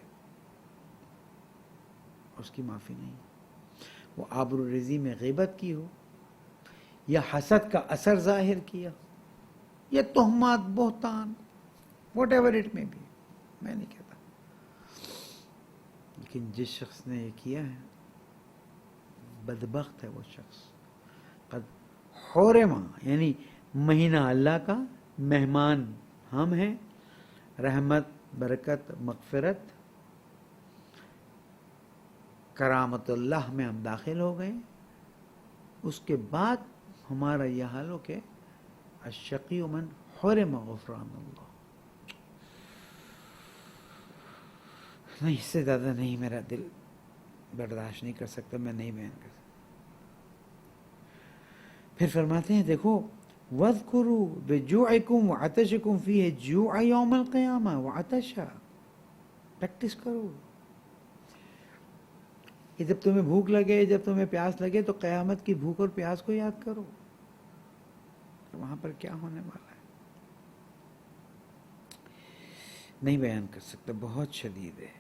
اس کی معافی نہیں. وہ آبرو ریزی میں غیبت کی ہو، یا حسد کا اثر ظاہر کیا، یا تہمات، بہتان، واٹ ایور اٹ میں بھی، میں نہیں کہتا. لیکن جس شخص نے یہ کیا ہے بدبخت ہے وہ شخص. قد حرم یعنی مہینہ اللہ کا، مہمان ہم ہیں، رحمت، برکت، مغفرت، کرامت اللہ میں ہم داخل ہو گئے. اس کے بعد ہمارا یہ حال ہو کہ الشقی من حرم غفران اللہ. نہیں، اس سے زیادہ نہیں، میرا دل برداشت نہیں کر سکتا، میں نہیں بیان کر سکتا. پھر فرماتے ہیں دیکھو وَاذْكُرُوا بِجُوعِكُمْ وَعَطَشِكُمْ فِيهِ جُوعَ يَوْمَ الْقِيَامَةِ وَعَطَشَ. پریکٹس کرو کہ جب تمہیں بھوک لگے، جب تمہیں پیاس لگے تو قیامت کی بھوک اور پیاس کو یاد کرو کہ وہاں پر کیا ہونے والا ہے. نہیں بیان کر سکتا، بہت شدید ہے.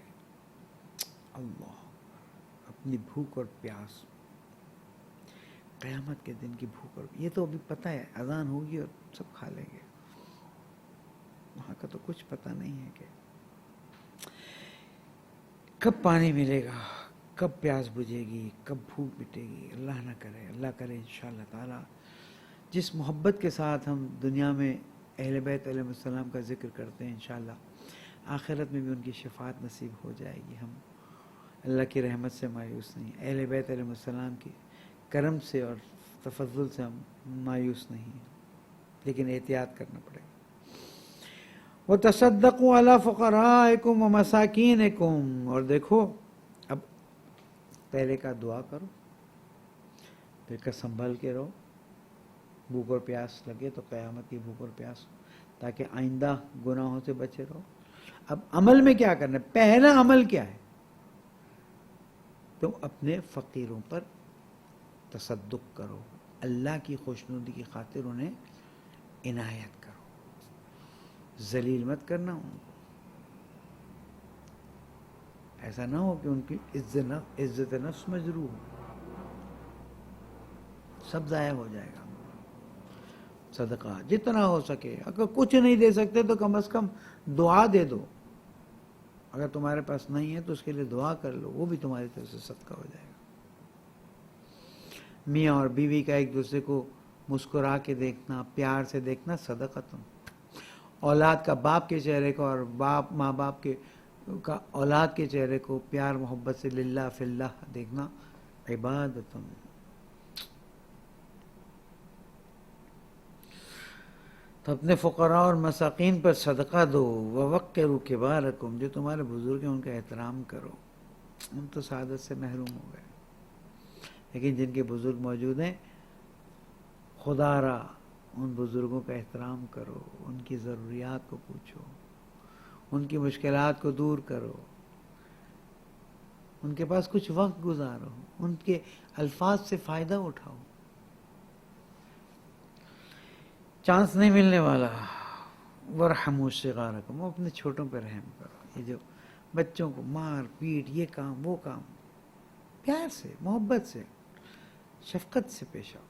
اللہ، اپنی بھوک اور پیاس، قیامت کے دن کی بھوک، اور یہ تو ابھی پتہ ہے اذان ہوگی اور سب کھا لیں گے. وہاں کا تو کچھ پتہ نہیں ہے کہ کب پانی ملے گا، کب پیاس بجھے گی، کب بھوک مٹے گی. اللہ نہ کرے، اللہ کرے انشاءاللہ تعالی جس محبت کے ساتھ ہم دنیا میں اہل بیت علیہ السلام کا ذکر کرتے ہیں، انشاءاللہ آخرت میں بھی ان کی شفاعت نصیب ہو جائے گی. ہم اللہ کی رحمت سے مایوس نہیں، اہل بیت علیہ السلام کے کرم سے اور تفضل سے ہم مایوس نہیں ہیں، لیکن احتیاط کرنا پڑے گا. وَتَصَدَّقُوا عَلَىٰ فُقَرَائِكُمْ وَمَسَاكِينِكُمْ، اور دیکھو اب پہلے کا دعا کرو، پھر کا سنبھل کے رہو. بھوک اور پیاس لگے تو قیامت کی بھوک اور پیاس، تاکہ آئندہ گناہوں سے بچے رہو. اب عمل میں کیا کرنا ہے؟ پہلا عمل کیا ہے؟ تم اپنے فقیروں پر تصدق کرو، اللہ کی خوشنودی کی خاطر انہیں عنایت کرو، ذلیل مت کرنا ان کو. ایسا نہ ہو کہ ان کی عزت نفس مجروح ہو، سب ضائع ہو جائے گا. صدقہ جتنا ہو سکے، اگر کچھ نہیں دے سکتے تو کم از کم دعا دے دو. اگر تمہارے پاس نہیں ہے تو اس کے لیے دعا کر لو، وہ بھی تمہاری طرف سے صدقہ ہو جائے گا. میاں اور بیوی کا ایک دوسرے کو مسکرا کے دیکھنا، پیار سے دیکھنا صدقہ. اولاد کا باپ کے چہرے کو اور ماں باپ کے کا اولاد کے چہرے کو پیار محبت سے للہ فی اللہ دیکھنا عبادت. تو اپنے فقراء اور مساکین پر صدقہ دو. وَوَقِّرُوا كِبَارَكُمْ، جو تمہارے بزرگ ہیں ان کا احترام کرو. ہم تو سعادت سے محروم ہو گئے، لیکن جن کے بزرگ موجود ہیں خدا را ان بزرگوں کا احترام کرو، ان کی ضروریات کو پوچھو، ان کی مشکلات کو دور کرو، ان کے پاس کچھ وقت گزارو، ان کے الفاظ سے فائدہ اٹھاؤ. چانس نہیں ملنے والا. وَارْحَمُوا صِغَارَكُمْ، وہ اپنے چھوٹوں پہ رحم کرو. یہ جو بچوں کو مار پیٹ، یہ کام وہ کام، پیار سے محبت سے شفقت سے پیش آؤ.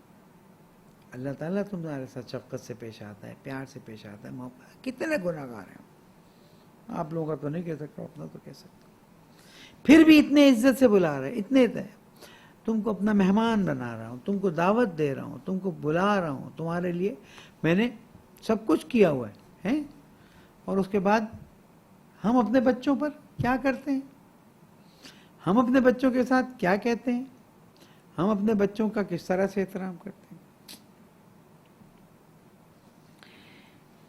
اللہ تعالیٰ تمہارے ساتھ شفقت سے پیش آتا ہے، پیار سے پیش آتا ہے، محبت. کتنے گناہ گار ہیں آپ لوگوں کا تو نہیں کہہ سکتا، اپنا تو کہہ سکتا. پھر بھی اتنے عزت سے بلا رہے، اتنے تم کو اپنا مہمان بنا رہا ہوں، تم کو دعوت دے رہا ہوں، تم کو بلا رہا ہوں، تمہارے لیے میں نے سب کچھ کیا ہوا ہے. اور اس کے بعد ہم اپنے بچوں پر کیا کرتے ہیں؟ ہم اپنے بچوں کے ساتھ کیا کہتے ہیں؟ ہم اپنے بچوں کا کس طرح سے احترام کرتے ہیں؟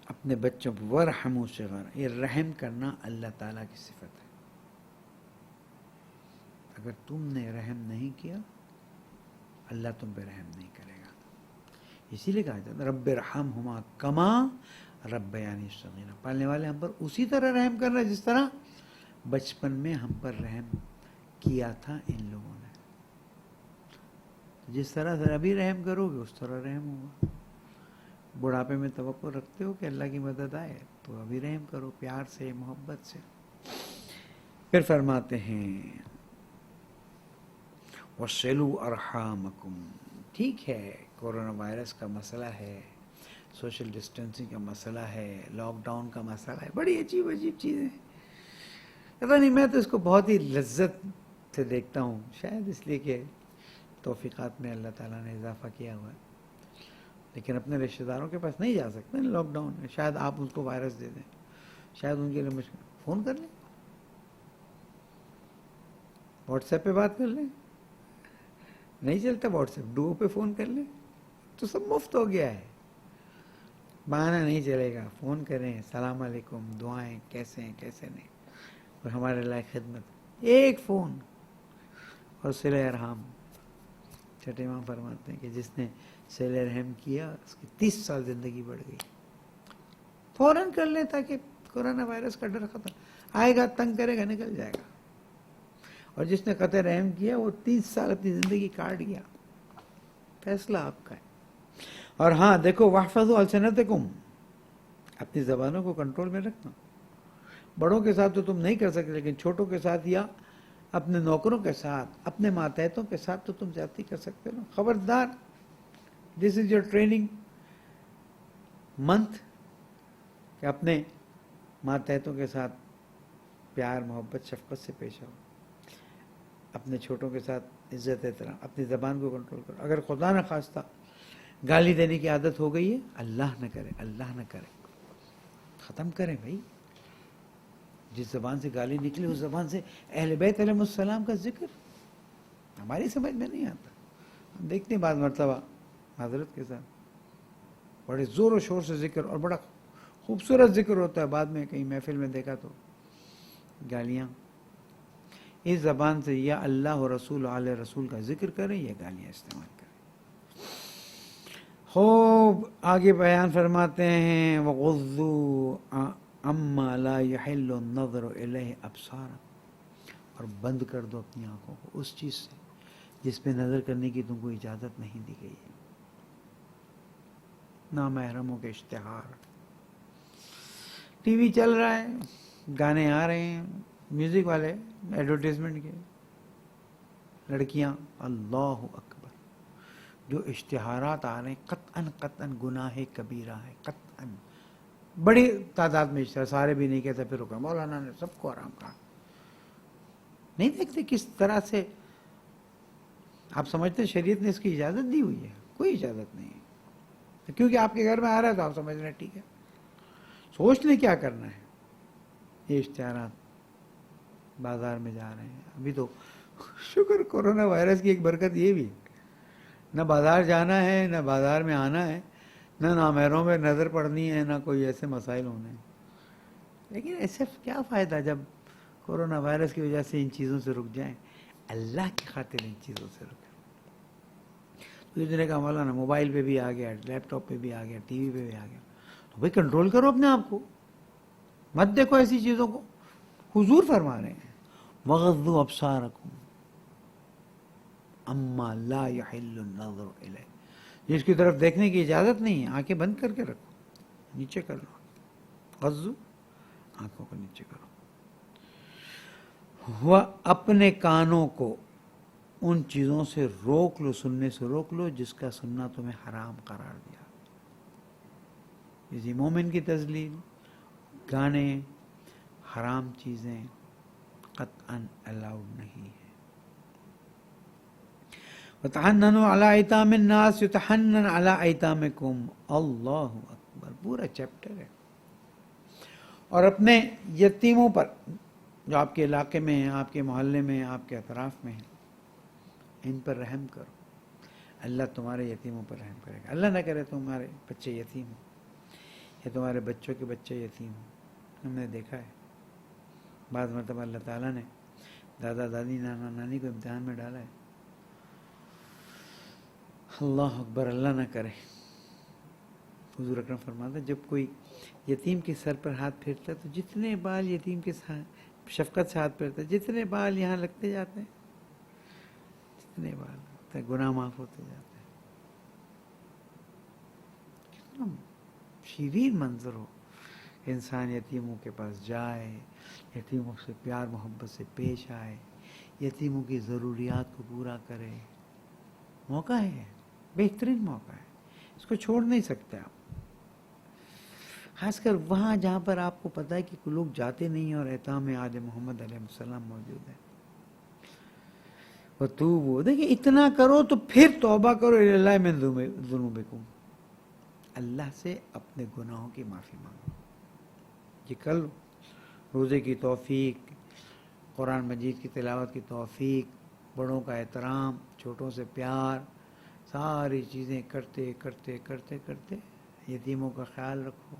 اپنے بچوں پر وَارْحَمُوا صِغَارَ، یہ رحم کرنا اللہ تعالیٰ کی صفت ہے. اگر تم نے رحم نہیں کیا اللہ تم پہ رحم نہیں کرے گا. اسی لیے کہا جاتا ہے رب ارحمہما کما ربیانی صغیرا، پالنے والے ہم پر اسی طرح رحم کرنا جس طرح بچپن میں ہم پر رحم کیا تھا ان لوگوں نے. جس طرح سے ابھی رحم کرو گے اس طرح رحم ہوگا. بڑھاپے میں توقع رکھتے ہو کہ اللہ کی مدد آئے تو ابھی رحم کرو، پیار سے محبت سے. پھر فرماتے ہیں وَصِلُوا أَرْحَامَكُمْ. ٹھیک ہے کورونا وائرس کا مسئلہ ہے، سوشل ڈسٹینسنگ کا مسئلہ ہے، لاک ڈاؤن کا مسئلہ ہے، بڑی عجیب عجیب چیزیں. پتہ نہیں، میں تو اس کو بہت ہی لذت سے دیکھتا ہوں، شاید اس لیے کہ توفیقات میں اللہ تعالیٰ نے اضافہ کیا ہوا ہے. لیکن اپنے رشتہ داروں کے پاس نہیں جا سکتے لاک ڈاؤن میں. شاید آپ ان کو وائرس دے دیں، شاید ان کے لیے مشکل. فون کر لیں، واٹس ایپ پہ بات کر لیں. نہیں چلتا واٹس ایپ، ڈو پہ فون کر لیں تو سب مفت ہو گیا ہے. بہانہ نہیں چلے گا. فون کریں، السلام علیکم، دعائیں، کیسے ہیں کیسے نہیں، اور ہمارے لائق خدمت. ایک فون اور صلہ ارحام. چھٹے امام فرماتے ہیں کہ جس نے صلہ رحم کیا اس کی 30 سال زندگی بڑھ گئی. فوراً کر لیں تاکہ کورونا وائرس کا ڈر ختم. آئے گا تنگ کرے گا نکل جائے گا. اور جس نے قطع رحم کیا وہ 30 سال اپنی زندگی کاٹ گیا. فیصلہ آپ کا ہے. اور ہاں دیکھو واحفظوا السنتکم، اپنی زبانوں کو کنٹرول میں رکھنا. بڑوں کے ساتھ تو تم نہیں کر سکتے، لیکن چھوٹوں کے ساتھ یا اپنے نوکروں کے ساتھ، اپنے ماتحتوں کے ساتھ تو تم زیادتی کر سکتے ہو. خبردار، دس از یور ٹریننگ منتھ کہ اپنے ماتحتوں کے ساتھ پیار محبت شفقت سے پیش آؤ. اپنے چھوٹوں کے ساتھ عزت احترام، اپنی زبان کو کنٹرول کرو. اگر خدا نہ خواستہ گالی دینے کی عادت ہو گئی ہے، اللہ نہ کرے، اللہ نہ کرے، ختم کریں بھائی. جس زبان سے گالی نکلی اس زبان سے اہل بیت علیہ السلام کا ذکر ہماری سمجھ میں نہیں آتا. ہم دیکھتے ہیں بعض مرتبہ حضرت کے ساتھ بڑے زور و شور سے ذکر اور بڑا خوبصورت ذکر ہوتا ہے، بعد میں کہیں محفل میں دیکھا تو گالیاں. اس زبان سے یا اللہ و رسول علیہ رسول کا ذکر کریں یا گالیاں استعمال کریں. خوب آگے بیان فرماتے ہیں وَغُضُّوا عَمَّا لَا يَحِلُّ النَّظْرُ إِلَيْهِ أَبْصَارَكُمْ، اور بند کر دو اپنی آنکھوں کو اس چیز سے جس پہ نظر کرنے کی تم کو اجازت نہیں دی گئی ہے. نامحرموں کے اشتہار، ٹی وی چل رہا ہے، گانے آ رہے ہیں، میوزک والے ایڈورٹیزمنٹ کے، لڑکیاں، اللہ اکبر، جو اشتہارات آ رہے ہیں قطعاً قطعاً گناہ کبیرہ ہے، قطعاً. بڑی تعداد میں اشتہار، سارے بھی نہیں کہتے، پھر رکا مولانا نے سب کو آرام کہا. نہیں دیکھتے کس طرح سے آپ سمجھتے ہیں شریعت نے اس کی اجازت دی ہوئی ہے؟ کوئی اجازت نہیں ہے، کیونکہ آپ کے گھر میں آ رہا ہے تو آپ سمجھ رہے ہیں ٹھیک ہے. سوچ لیں کیا کرنا ہے. یہ اشتہارات بازار میں جا رہے ہیں. ابھی تو شکر کورونا وائرس کی ایک برکت یہ بھی ہے، نہ بازار جانا ہے، نہ بازار میں آنا ہے، نہ نامحرموں میں نظر پڑنی ہے، نہ کوئی ایسے مسائل ہونے ہیں. لیکن ایسے کیا فائدہ جب کورونا وائرس کی وجہ سے ان چیزوں سے رک جائیں. اللہ کی خاطر ان چیزوں سے رکیں. تو اس نے کہا مولانا موبائل پہ بھی آ گیا، لیپ ٹاپ پہ بھی آ گیا، ٹی وی پہ بھی آ گیا، تو بھائی کنٹرول کرو اپنے آپ کو، مت دیکھو ایسی چیزوں کو. حضور فرما رہے ہیں وَغَضُّوا أَبْصَارَكُمْ عَمَّا لَا يَحِلُّ النَّظْرُ إِلَيْهِ، جس کی طرف دیکھنے کی اجازت نہیں ہے آنکھیں بند کر کے رکھو، نیچے کر لو. غضو، آنکھوں کو نیچے کرو. وہ اپنے کانوں کو ان چیزوں سے روک لو، سننے سے روک لو جس کا سننا تمہیں حرام قرار دیا. کسی مومن کی تذلیل، گانے، حرام چیزیں قطعاً الاؤڈ نہیں ہے. وَتَحَنَّنُوا عَلَىٰ أَيْتَامِ النَّاسِ يُتَحَنَّنْ عَلَىٰ أَيْتَامِكُمْ، اللہ اکبر، پورا چیپٹر ہے. اور اپنے یتیموں پر جو آپ کے علاقے میں ہیں، آپ کے محلے میں، آپ کے اطراف میں ہیں، ان پر رحم کرو. اللہ تمہارے یتیموں پر رحم کرے گا. اللہ نہ کرے تمہارے بچے یتیم ہوں یا تمہارے بچوں کے بچے یتیم ہوں. ہم نے دیکھا ہے بعض مرتبہ اللہ تعالیٰ نے دادا دادی نانا نانی کو امتحان میں ڈالا ہے. اللہ اکبر، اللہ نہ کرے. حضور اکرم فرماتے ہیں جب کوئی یتیم کے سر پر ہاتھ پھیرتا ہے تو جتنے بال یتیم کے ساتھ شفقت سے ہاتھ پھیرتا ہے، جتنے بال یہاں لگتے جاتے ہیں، جتنے بال لگتے ہیں، گناہ معاف ہوتے جاتے ہیں. کتنا شیرین منظر ہو کہ انسان یتیموں کے پاس جائے، یتیموں سے پیار محبت سے پیش آئے، یتیموں کی ضروریات کو پورا کرے. موقع ہے، بہترین موقع ہے، اس کو چھوڑ نہیں سکتے آپ. خاص کر وہاں جہاں پر آپ کو پتہ ہے کہ لوگ جاتے نہیں ہیں اور ایتام آل محمد علیہ السلام موجود ہیں. وَتُوبُوا، دیکھیں اتنا کرو تو پھر توبہ کرو الی اللہ من ذنوبکم، اللہ سے اپنے گناہوں کی معافی مانگو. یہ کل روزے کی توفیق، قرآن مجید کی تلاوت کی توفیق، بڑوں کا احترام، چھوٹوں سے پیار، ساری چیزیں کرتے کرتے کرتے کرتے یتیموں کا خیال رکھو.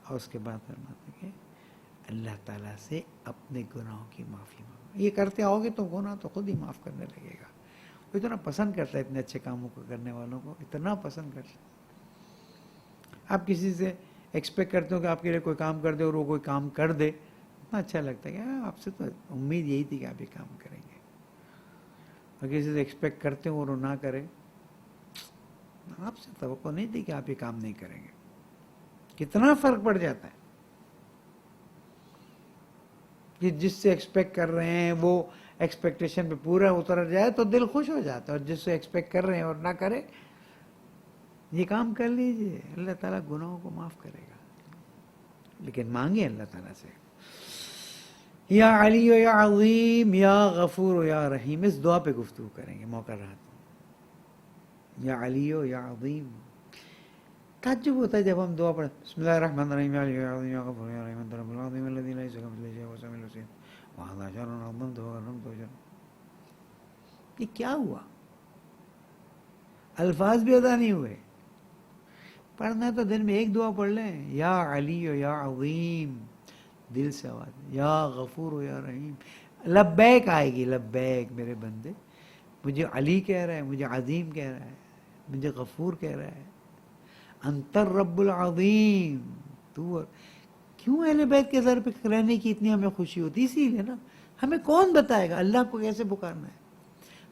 اور اس کے بعد فرماتے ہیں کہ اللہ تعالیٰ سے اپنے گناہوں کی معافی مانگو. یہ کرتے آؤ گے تو گناہ تو خود ہی معاف کرنے لگے گا. وہ اتنا پسند کرتا ہے اتنے اچھے کاموں کو کرنے والوں کو، اتنا پسند کرتا ہے. آپ کسی سے ایکسپیکٹ کرتے ہو کہ آپ کے لیے کوئی کام کر دے اور وہ کوئی کام کر دے، اتنا اچھا لگتا ہے کہ آپ سے تو امید یہی تھی کہ آپ یہ کام کریں گے. اور کسی سے ایکسپیکٹ کرتے ہو اور وہ نہ کرے، آپ سے توقع نہیں تھی کہ آپ یہ کام نہیں کریں گے. کتنا فرق پڑ جاتا ہے کہ جس سے ایکسپیکٹ کر رہے ہیں وہ ایکسپیکٹیشن پہ پورا اتر جائے تو دل خوش ہو جاتا ہے، اور جس سے ایکسپیکٹ کر رہے ہیں اور نہ کرے، یہ کام کر لیجئے، اللہ تعالیٰ گناہوں کو معاف کرے گا. لیکن مانگیں اللہ تعالیٰ سے. یا علی و یا عظیم یا غفور و یا رحیم، اس دعا پہ گفتگو کریں گے موقع رہا تو. یا علی و یا عظیم، تعجب ہوتا ہے جب ہم دعا پڑھیں بسم اللہ الرحمن الرحیم یا علی یا عظیم یا غفور یا رحیم انت رب العظیم الذی لیس کمثلہ شیء وهو السمیع البصیر وهذا شأن عظمت وكرمت وجل. یہ کیا ہوا؟ الفاظ بھی ادا نہیں ہوئے. پڑھنا تو دن میں ایک دعا پڑھ لیں, یا علی و یا عظیم, دل سے آواز, یا غفور و یا رحیم. لبیک آئے گی, لبیک میرے بندے, مجھے علی کہہ رہا ہے, مجھے عظیم کہہ رہا ہے, مجھے غفور کہہ رہا ہے, انت الرب العظیم. تو کیوں اہل بیت کے سر پہ رہنے کی اتنی ہمیں خوشی ہوتی؟ اسی لیے نا. ہمیں کون بتائے گا اللہ کو کیسے پکارنا ہے,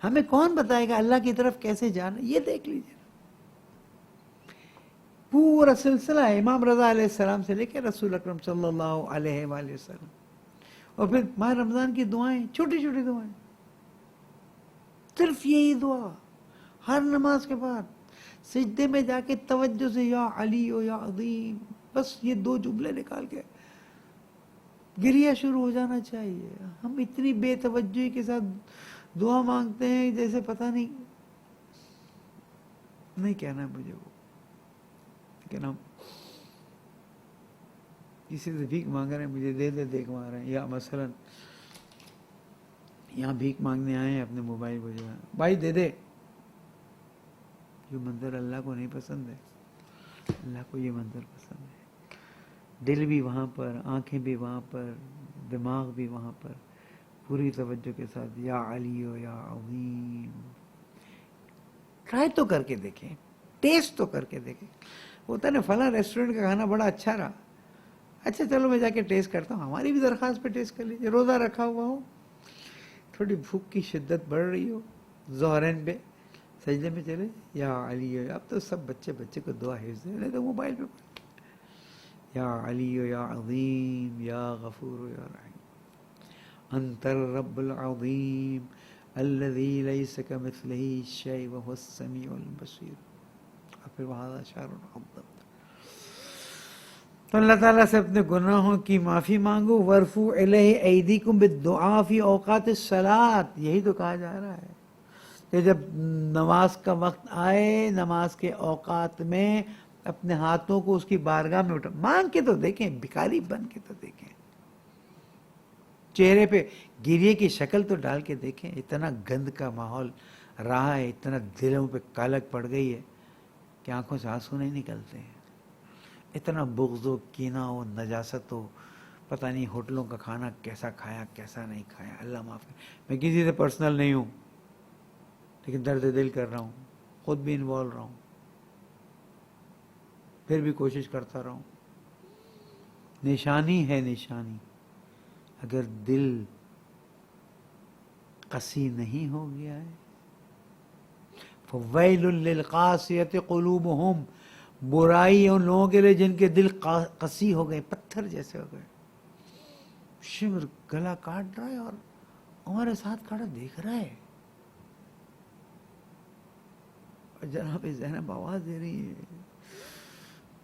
ہمیں کون بتائے گا اللہ کی طرف کیسے جانا ہے؟ یہ دیکھ لیجیے پورا سلسلہ ہے امام رضا علیہ السلام سے لے کے رسول اکرم صلی اللہ علیہ وآلہ وسلم. اور پھر ماہ رمضان کی دعائیں, چھوٹی چھوٹی دعائیں, صرف یہی دعا ہر نماز کے بعد سجدے میں جا کے توجہ سے یا علی و یا عظیم, بس یہ دو جملے نکال کے گریہ شروع ہو جانا چاہیے. ہم اتنی بے توجہی کے ساتھ دعا مانگتے ہیں جیسے پتہ نہیں کہنا ہے مجھے وہ, لیکن ہم کسی سے بھیک مانگ رہے ہیں, مجھے دے دے دیکھ مانگ رہے ہیں, یا مثلا یہاں بھیک مانگنے آئے ہیں اپنے موبائل کو جو ہے بھائی دے دے. جو منظر اللہ کو نہیں پسند ہے, اللہ کو یہ منظر پسند ہے. دل بھی وہاں پر, آنکھیں بھی وہاں پر, دماغ بھی وہاں پر, پوری توجہ کے ساتھ یا علی و یا عظیم. ٹرائی تو کر کے دیکھیں, ٹیسٹ تو کر کے دیکھیں. ہوتا ہے نا فلاں ریسٹورنٹ کا کھانا بڑا اچھا رہا, اچھا چلو میں جا کے ٹیسٹ کرتا ہوں. ہماری بھی درخواست پہ ٹیسٹ کر لیجیے. روزہ رکھا ہوا ہو, تھوڑی بھوک کی شدت بڑھ رہی ہو, ظہرین پہ سجدے میں چلے یا علی ہو. اب تو سب بچے کو دعا حفظ دے, نہیں تو موبائل پہ یا علی و یا عظیم یا غفور و یا رحیم انت الرب العظیم الذی لیس کمثلہ شیء وهو السمیع البصیر. اور پھر وہاں شعر عظمت. تو اللہ تعالیٰ سے اپنے گناہوں کی معافی مانگو. وارفعوا الیہ ایدیکم بالدعاء فی اوقات الصلاۃ. یہی تو کہا جا رہا ہے کہ جب نماز کا وقت آئے, نماز کے اوقات میں اپنے ہاتھوں کو اس کی بارگاہ میں اٹھا, مانگ کے تو دیکھیں, بھکاری بن کے تو دیکھیں, چہرے پہ گریے کی شکل تو ڈال کے دیکھیں. اتنا گند کا ماحول رہا ہے, اتنا دلوں پہ کالک پڑ گئی ہے کہ آنکھوں سے آنسو نہیں نکلتے ہیں. اتنا بغض و کینہ و نجاست و پتہ نہیں ہوٹلوں کا کھانا کیسا کھایا کیسا نہیں کھایا. اللہ معاف کرے, میں کسی سے پرسنل نہیں ہوں, لیکن درد دل کر رہا ہوں, خود بھی انوالو رہا ہوں, پھر بھی کوشش کرتا رہا ہوں. نشانی ہے نشانی, اگر دل قسی نہیں ہو گیا ہے. فویل للقاسیۃ قلوبہم, برائی ان لوگوں کے لیے جن کے دل قسی ہو گئے, پتھر جیسے ہو گئے. شمر گلا کاٹ رہا ہے اور ہمارے ساتھ کھڑا دیکھ رہا ہے, اور جناب زینب آواز دے رہی ہے,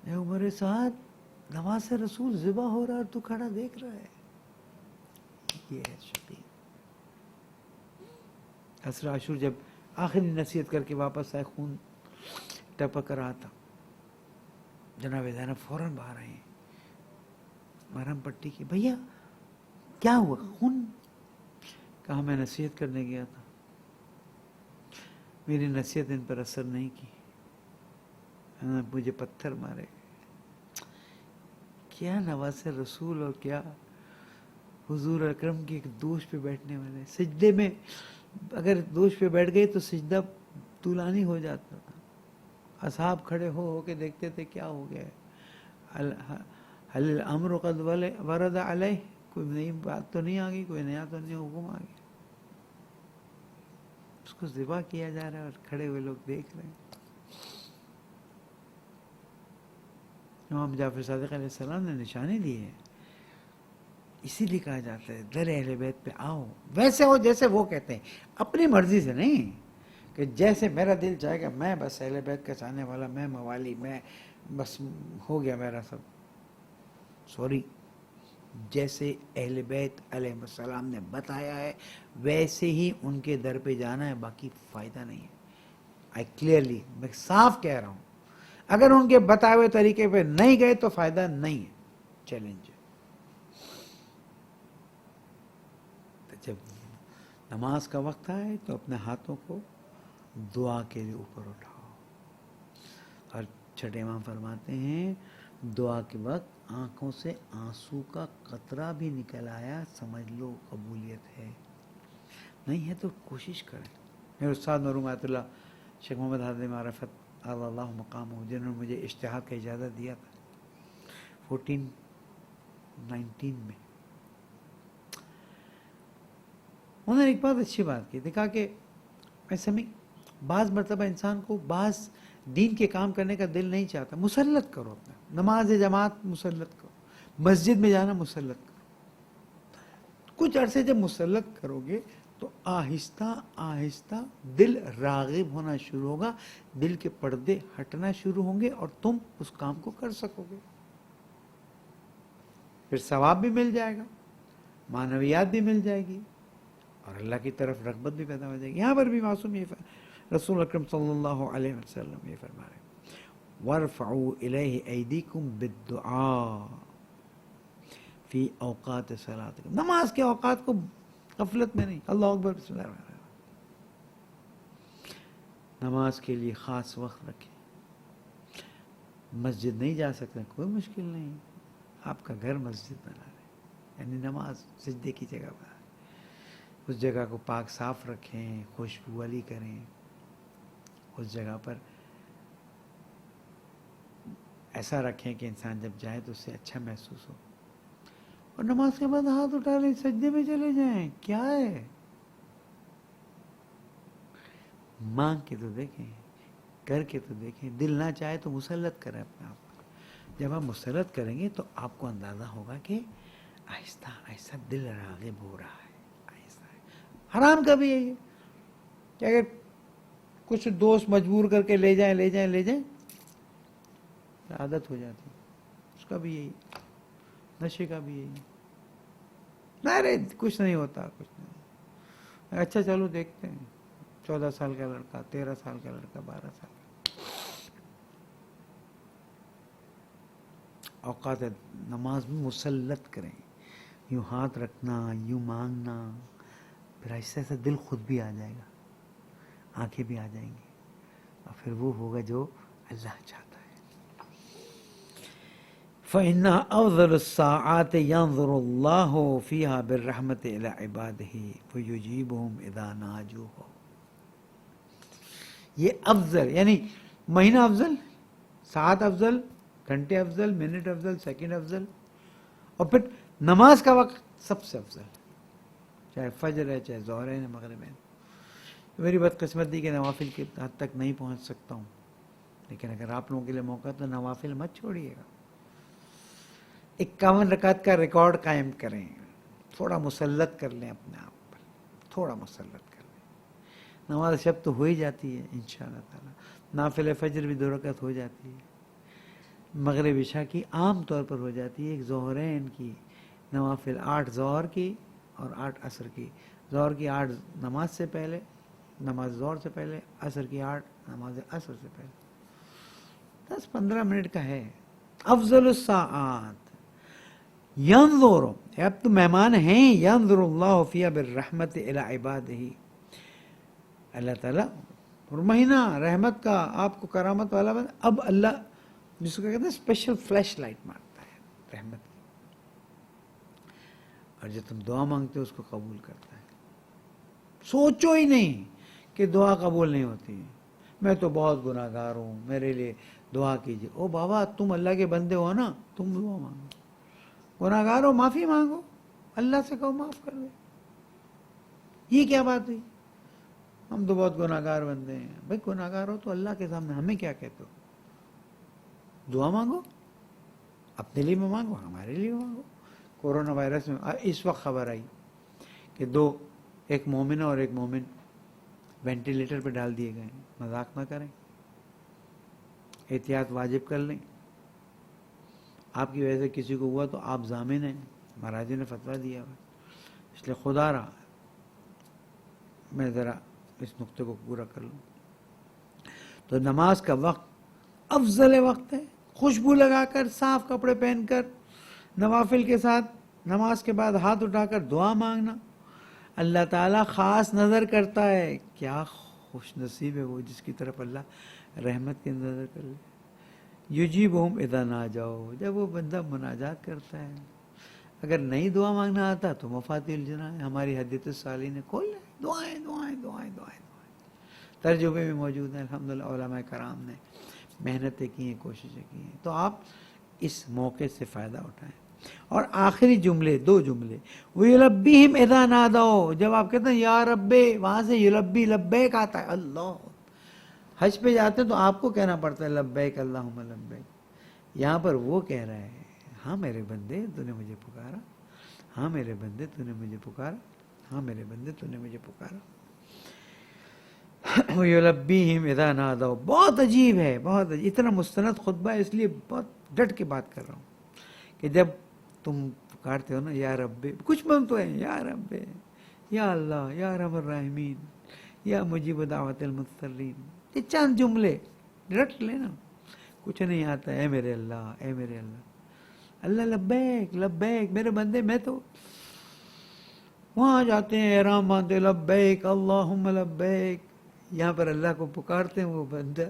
اے ہمارے ساتھ نماز رسول ذبح ہو رہا ہے اور تو کھڑا دیکھ رہا ہے. یہ ہے شقی. عصر عاشور جب آخری نصیحت کر کے واپس آئے, خون ٹپک رہا تھا, جناب زینب فوراً باہر آئے, مرہم پٹی کی. بھیا کیا ہوا, خون؟ کہا میں نصیحت کرنے گیا تھا, میری نصیحت ان پر اثر نہیں کی, مجھے پتھر مارے. کیا نواز رسول اور کیا حضور اکرم کی ایک دوش پہ بیٹھنے والے. سجدے میں اگر دوش پہ بیٹھ گئے تو سجدہ طولانی ہو جاتا تھا. اصحاب کھڑے ہو کے دیکھتے تھے کیا ہو گیا ہے, حل الامر قد ورد علیہ, کوئی نئی بات تو نہیں آ گئی, کوئی نیا تو نہیں حکم آ گیا. اس کو ذبح کیا جا رہا ہے اور کھڑے ہوئے لوگ دیکھ رہے ہیں. امام جعفر صادق علیہ السلام نے نشانی دی ہے, اسی لیے کہا جاتا ہے در اہل بیت پہ آؤ, ویسے ہو جیسے وہ کہتے ہیں, اپنی مرضی سے نہیں کہ جیسے میرا دل چاہے گا میں بس اہل بیت کا چاہنے والا, میں موالی, میں بس ہو گیا میرا سب. سوری, جیسے اہل بیت علیہ السلام نے بتایا ہے ویسے ہی ان کے در پہ جانا ہے, باقی فائدہ نہیں ہے. آئی کلیئرلی, میں صاف کہہ رہا ہوں, اگر ان کے بتائے ہوئے طریقے پہ نہیں گئے تو فائدہ نہیں ہے، چیلنج ہے۔ تو جب نماز کا وقت آئے تو اپنے ہاتھوں کو دعا کے لیے اوپر اٹھاؤ، اور چھٹے امام فرماتے ہیں دعا کے وقت آنکھوں سے آنسو کا قطرہ بھی نکل آیا سمجھ لو قبولیت ہے، نہیں ہے تو کوشش کریں۔ میرے استاد مرحوم آیت اللہ شیخ محمد حاضر معرفت اللہ مقام ہو، جنہوں نے مجھے اجتہاد کا اجازت دیا تھا 19 میں، انہوں نے ایک بات اچھی بات کی، دیکھا کہ میں سمجھ بعض مرتبہ انسان کو بعض دین کے کام کرنے کا دل نہیں چاہتا، مسلط کرو اپنا، نماز جماعت مسلط کرو، مسجد میں جانا مسلط کرو، کچھ عرصے جب مسلط کرو گے تو آہستہ آہستہ دل راغب ہونا شروع ہوگا، دل کے پردے ہٹنا شروع ہوں گے اور تم اس کام کو کر سکو گے، پھر ثواب بھی مل جائے گا، معنویات بھی مل جائے گی، اور اللہ کی طرف رغبت بھی پیدا ہو جائے گی۔ یہاں پر بھی معصوم یہ رسول اکرم صلی اللہ علیہ وسلم یہ فرما رہے ہیں وَارْفَعُوا إِلَيْهِ أَيْدِيكُمْ بِالدُّعَاءِ فی اوقات صلاتکم، نماز کے اوقات کو غفلت میں نہیں، اللہ اکبر بسم اللہ الرحمن الرحیم، نماز کے لیے خاص وقت رکھیں۔ مسجد نہیں جا سکتے کوئی مشکل نہیں، آپ کا گھر مسجد بنا لیں، یعنی نماز سجدے کی جگہ پر اس جگہ کو پاک صاف رکھیں، خوشبو والی کریں، اس جگہ پر ایسا رکھیں کہ انسان جب جائے تو اس سے اچھا محسوس ہو، اور نماز کے بعد ہاتھ اٹھا لیں، سجدے میں چلے جائیں، کیا ہے، مانگ کے تو دیکھیں، کر کے تو دیکھیں، دل نہ چاہے تو مسلط کریں اپنے آپ کو، جب آپ مسلط کریں گے تو آپ کو اندازہ ہوگا کہ آہستہ آہستہ دل راغب ہو رہا ہے، آہستہ آہستہ۔ حرام کا بھی یہی ہے کہ اگر کچھ دوست مجبور کر کے لے جائیں عادت ہو جاتی، اس کا بھی یہی، نشے کا بھی یہی، ارے کچھ نہیں ہوتا، کچھ نہیں، اچھا چلو دیکھتے ہیں، 14 سال کا لڑکا، 13 سال کا لڑکا، 12 سال کا، اوقات نماز میں مسلط کریں، یوں ہاتھ رکھنا، یوں مانگنا، پھر ایسے ایسے دل خود بھی آ جائے گا، آنکھیں بھی آ جائیں گی، اور پھر وہ ہوگا جو اللہ چاہتا ہے۔ فَإِنَّهَا أَفْضَلُ السَّاعَاتِ يَنظُرُ اللَّهُ فِيهَا بِالرَّحْمَةِ إِلَىٰ عِبَادِهِ وَيُجِيبُهُمْ إِذَا نَاجُوهُ، یہ افضل یعنی مہینہ افضل، ساعت افضل، گھنٹے افضل، منٹ افضل، سیکنڈ افضل، اور پھر نماز کا وقت سب سے افضل، چاہے فجر ہے، چاہے ظہر ہے، مغرب ہے۔ میری بدقسمتی کہ نوافل کی حد تک نہیں پہنچ سکتا ہوں، لیکن اگر آپ لوگوں کے لیے موقع تو نوافل مت چھوڑیے گا، 51 رکعت کا ریکارڈ قائم کریں، تھوڑا مسلط کر لیں اپنے آپ پر، تھوڑا مسلط کر لیں، نماز شب تو ہو ہی جاتی ہے انشاءاللہ تعالی، نافل فجر بھی 2 رکعت ہو جاتی ہے، مغرب عشاء کی عام طور پر ہو جاتی ہے، ایک ظہرین کی نوافل 8 ظہر کی اور 8 عصر کی، ظہر کی 8 نماز سے پہلے، نماز ظہر سے پہلے، عصر کی 8 نماز عصر سے پہلے، 10-15 منٹ کا ہے، افضل الساعات ینظر، اب تو مہمان ہیں، ینظر اللہ فیہا بالرحمت الی عبادہ، اللہ تعالیٰ اور مہینہ رحمت کا آپ کو کرامت والا بنا، اب اللہ جس کو کہتے ہیں اسپیشل فلیش لائٹ مارتا ہے رحمت کی، اور جو تم دعا مانگتے ہو اس کو قبول کرتا ہے۔ سوچو ہی نہیں کہ دعا قبول نہیں ہوتی، میں تو بہت گناہ گار ہوں، میرے لیے دعا کیجیے، او بابا تم اللہ کے بندے ہو نا، تم دعا مانگو، گناہ گار ہو معافی مانگو، اللہ سے کہو معاف کر دے، یہ کیا بات ہوئی، ہم تو بہت گناہ گار بندے ہیں، بھائی گناہ گار ہو تو اللہ کے سامنے ہمیں کیا کہتے ہو، دعا مانگو، اپنے لیے میں مانگو، ہمارے لیے مانگو۔ کورونا وائرس میں اس وقت خبر آئی کہ ایک مومن اور ایک مومن وینٹیلیٹر پہ ڈال دیے گئے ہیں، مذاق نہ کریں، احتیاط واجب کر لیں، آپ کی وجہ سے کسی کو ہوا تو آپ ضامن ہیں، مہاراجی نے فتویٰ دیا ہوا، اس لیے خدا رہا میں ذرا اس نقطے کو پورا کر لوں۔ تو نماز کا وقت افضل وقت ہے. خوشبو لگا کر، صاف کپڑے پہن کر، نوافل کے ساتھ نماز کے بعد ہاتھ اٹھا کر دعا مانگنا اللہ تعالیٰ خاص نظر کرتا ہے. کیا خوش نصیب ہے وہ جس کی طرف اللہ رحمت کی نظر کر لے. یجیبہم اذا ناجوا، جب وہ بندہ مناجات کرتا ہے. اگر نہیں دعا مانگنا آتا تو مفاتیح الجنان ہے، ہماری حدیث الصالحین نے کھول لیں، دعائیں دعائیں دعائیں دعائیں دعائیں. ترجمے میں موجود ہیں الحمدللہ، علماء کرام نے محنتیں کی ہیں، کوششیں کی ہیں. تو آپ اس موقع سے فائدہ اٹھائیں. اور آخری جملے، 2 جملے، وَيُلَبِّهِمْ اِذَا نَادَوْا، جب آپ کہتے ہیں یا رب، وہاں سے یلبی لبیک آتا ہے. اللہ، حج پہ جاتے ہیں تو آپ کو کہنا پڑتا ہے لبیک اللہم لبیک. یہاں پر وہ کہہ رہا ہے ہاں میرے بندے تو نے مجھے پکارا، ہاں میرے بندے تو نے مجھے پکارا، ہاں میرے بندے تو نے مجھے پکارا. وَيُلَبِّهِمْ اِذَا نَادَوْا، بہت عجیب ہے، بہت عجیب. اتنا مستند خطبہ ہے، اس لیے بہت ڈٹ کے بات کر رہا ہوں کہ جب تم پکارتے ہو نا یا رب، کچھ مانگتے ہیں یا رب، یا اللہ، یا ارحم الراحمین، یا مجیب دعوت المضطرین، یہ چند جملے رٹ لینا. کچھ نہیں آتا، اے میرے اللہ، اے میرے اللہ. اللہ لبیک لبیک، میرے بندے میں تو وہاں جاتے ہیں احرام باندھتے لبیک اللہم لبیک. یہاں پر اللہ کو پکارتے ہیں وہ بندہ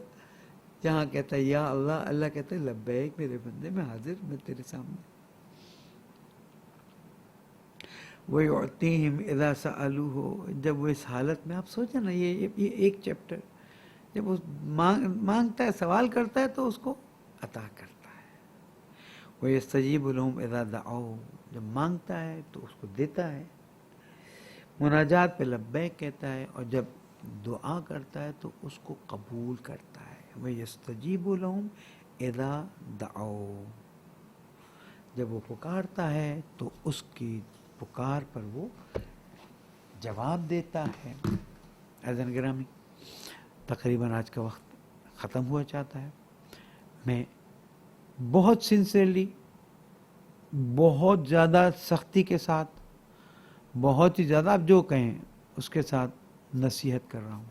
جہاں کہتا ہے یا اللہ، اللہ کہتا ہے لبیک میرے بندے، میں حاضر، میں تیرے سامنے. وَيُعْطِيهِمْ اِذَا سَأَلُوهُ، جب وہ اس حالت میں، آپ سوچیں نا یہ ایک چیپٹر، جب وہ مانگتا ہے، سوال کرتا ہے تو اس کو عطا کرتا ہے. وَيَسْتَجِيبُ لَهُمْ اِذَا دَعَوْا، جب مانگتا ہے تو اس کو دیتا ہے. مناجات پہ لبیک کہتا ہے، اور جب دعا کرتا ہے تو اس کو قبول کرتا ہے. وَيَسْتَجِيبُ لَهُمْ اِذَا دَعَوْا، جب وہ پکارتا ہے تو اس کی پکار پر وہ جواب دیتا ہے. عزیزان گرامی، تقریباً آج کا وقت ختم ہوا چاہتا ہے. میں بہت سنسیئرلی، بہت زیادہ سختی کے ساتھ، بہت ہی زیادہ، آپ جو کہیں اس کے ساتھ نصیحت کر رہا ہوں.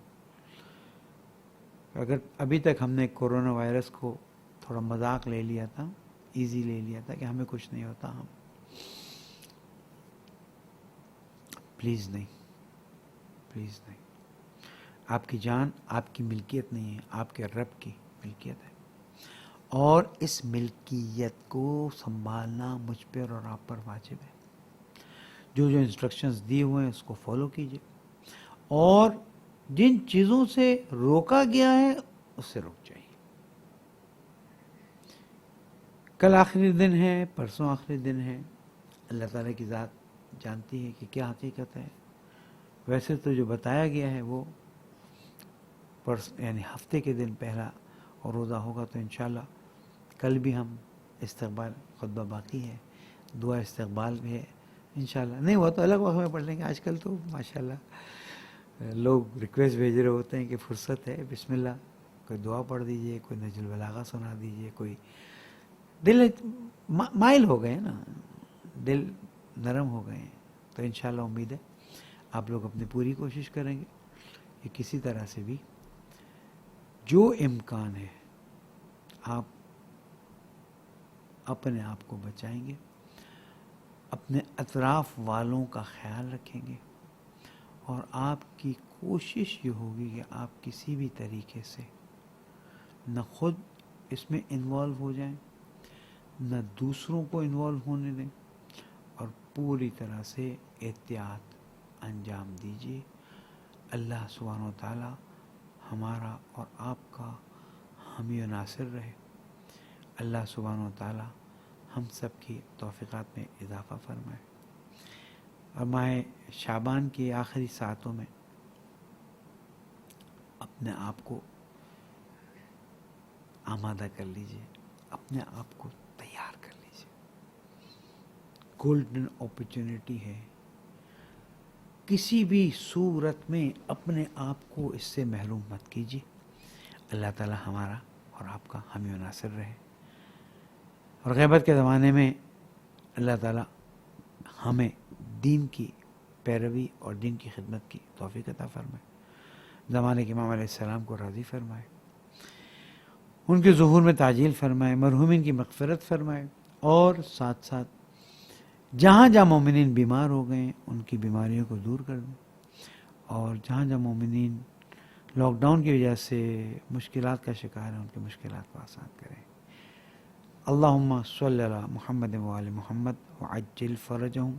اگر ابھی تک ہم نے کورونا وائرس کو تھوڑا مذاق لے لیا تھا، ایزی لے لیا تھا کہ ہمیں کچھ نہیں ہوتا، ہم پلیز نہیں، پلیز نہیں. آپ کی جان آپ کی ملکیت نہیں ہے، آپ کے رب کی ملکیت ہے، اور اس ملکیت کو سنبھالنا مجھ پر اور آپ پر واجب ہے. جو جو انسٹرکشنز دیے ہوئے ہیں اس کو فالو کیجیے، اور جن چیزوں سے روکا گیا ہے اس سے رک جائیے. کل آخری دن ہے، پرسوں آخری دن ہے، اللہ تعالیٰ کی ذات جانتی ہے کہ کیا حقیقت ہے. ویسے تو جو بتایا گیا ہے وہ یعنی ہفتے کے دن پہلا روزہ ہوگا، تو انشاءاللہ کل بھی ہم استقبال خطبہ باقی ہے، دعا استقبال بھی ہے انشاءاللہ. نہیں ہوا تو الگ وقت میں پڑھ لیں گے. آج کل تو ماشاءاللہ لوگ ریکویسٹ بھیج رہے ہوتے ہیں کہ فرصت ہے، بسم اللہ، کوئی دعا پڑھ دیجئے، کوئی نہج البلاغہ سنا دیجئے. کوئی دل مائل ہو گئے نا، دل نرم ہو گئے ہیں. تو انشاءاللہ امید ہے آپ لوگ اپنی پوری کوشش کریں گے کہ کسی طرح سے بھی جو امکان ہے آپ اپنے آپ کو بچائیں گے، اپنے اطراف والوں کا خیال رکھیں گے، اور آپ کی کوشش یہ ہوگی کہ آپ کسی بھی طریقے سے نہ خود اس میں انوالو ہو جائیں، نہ دوسروں کو انوالو ہونے دیں، اور پوری طرح سے احتیاط انجام دیجیے. اللہ سبحانہ و تعالی ہمارا اور آپ کا حامی و ناصر رہے. اللہ سبحانہ و تعالی ہم سب کی توفیقات میں اضافہ فرمائے. اور ماہ شعبان کی آخری ساعتوں میں اپنے آپ کو آمادہ کر لیجئے، اپنے آپ کو تیار کر لیجئے. گولڈن اپرچونٹی ہے، کسی بھی صورت میں اپنے آپ کو اس سے محروم مت کیجیے. اللہ تعالی ہمارا اور آپ کا حامی و ناصر رہے. اور غیبت کے زمانے میں اللہ تعالی ہمیں دین کی پیروی اور دین کی خدمت کی توفیق عطا فرمائے. زمانے کے امام علیہ السلام کو راضی فرمائے. ان کے ظہور میں تعجیل فرمائے، مرحومین کی مغفرت فرمائے، اور ساتھ ساتھ جہاں جہاں مومنین بیمار ہو گئے ان کی بیماریوں کو دور کر دیں، اور جہاں جہاں مومنین لاک ڈاؤن کی وجہ سے مشکلات کا شکار ہیں ان کی مشکلات کو آسان کریں۔ اللہم صلی علی محمد وآل محمد وعجل فرجہم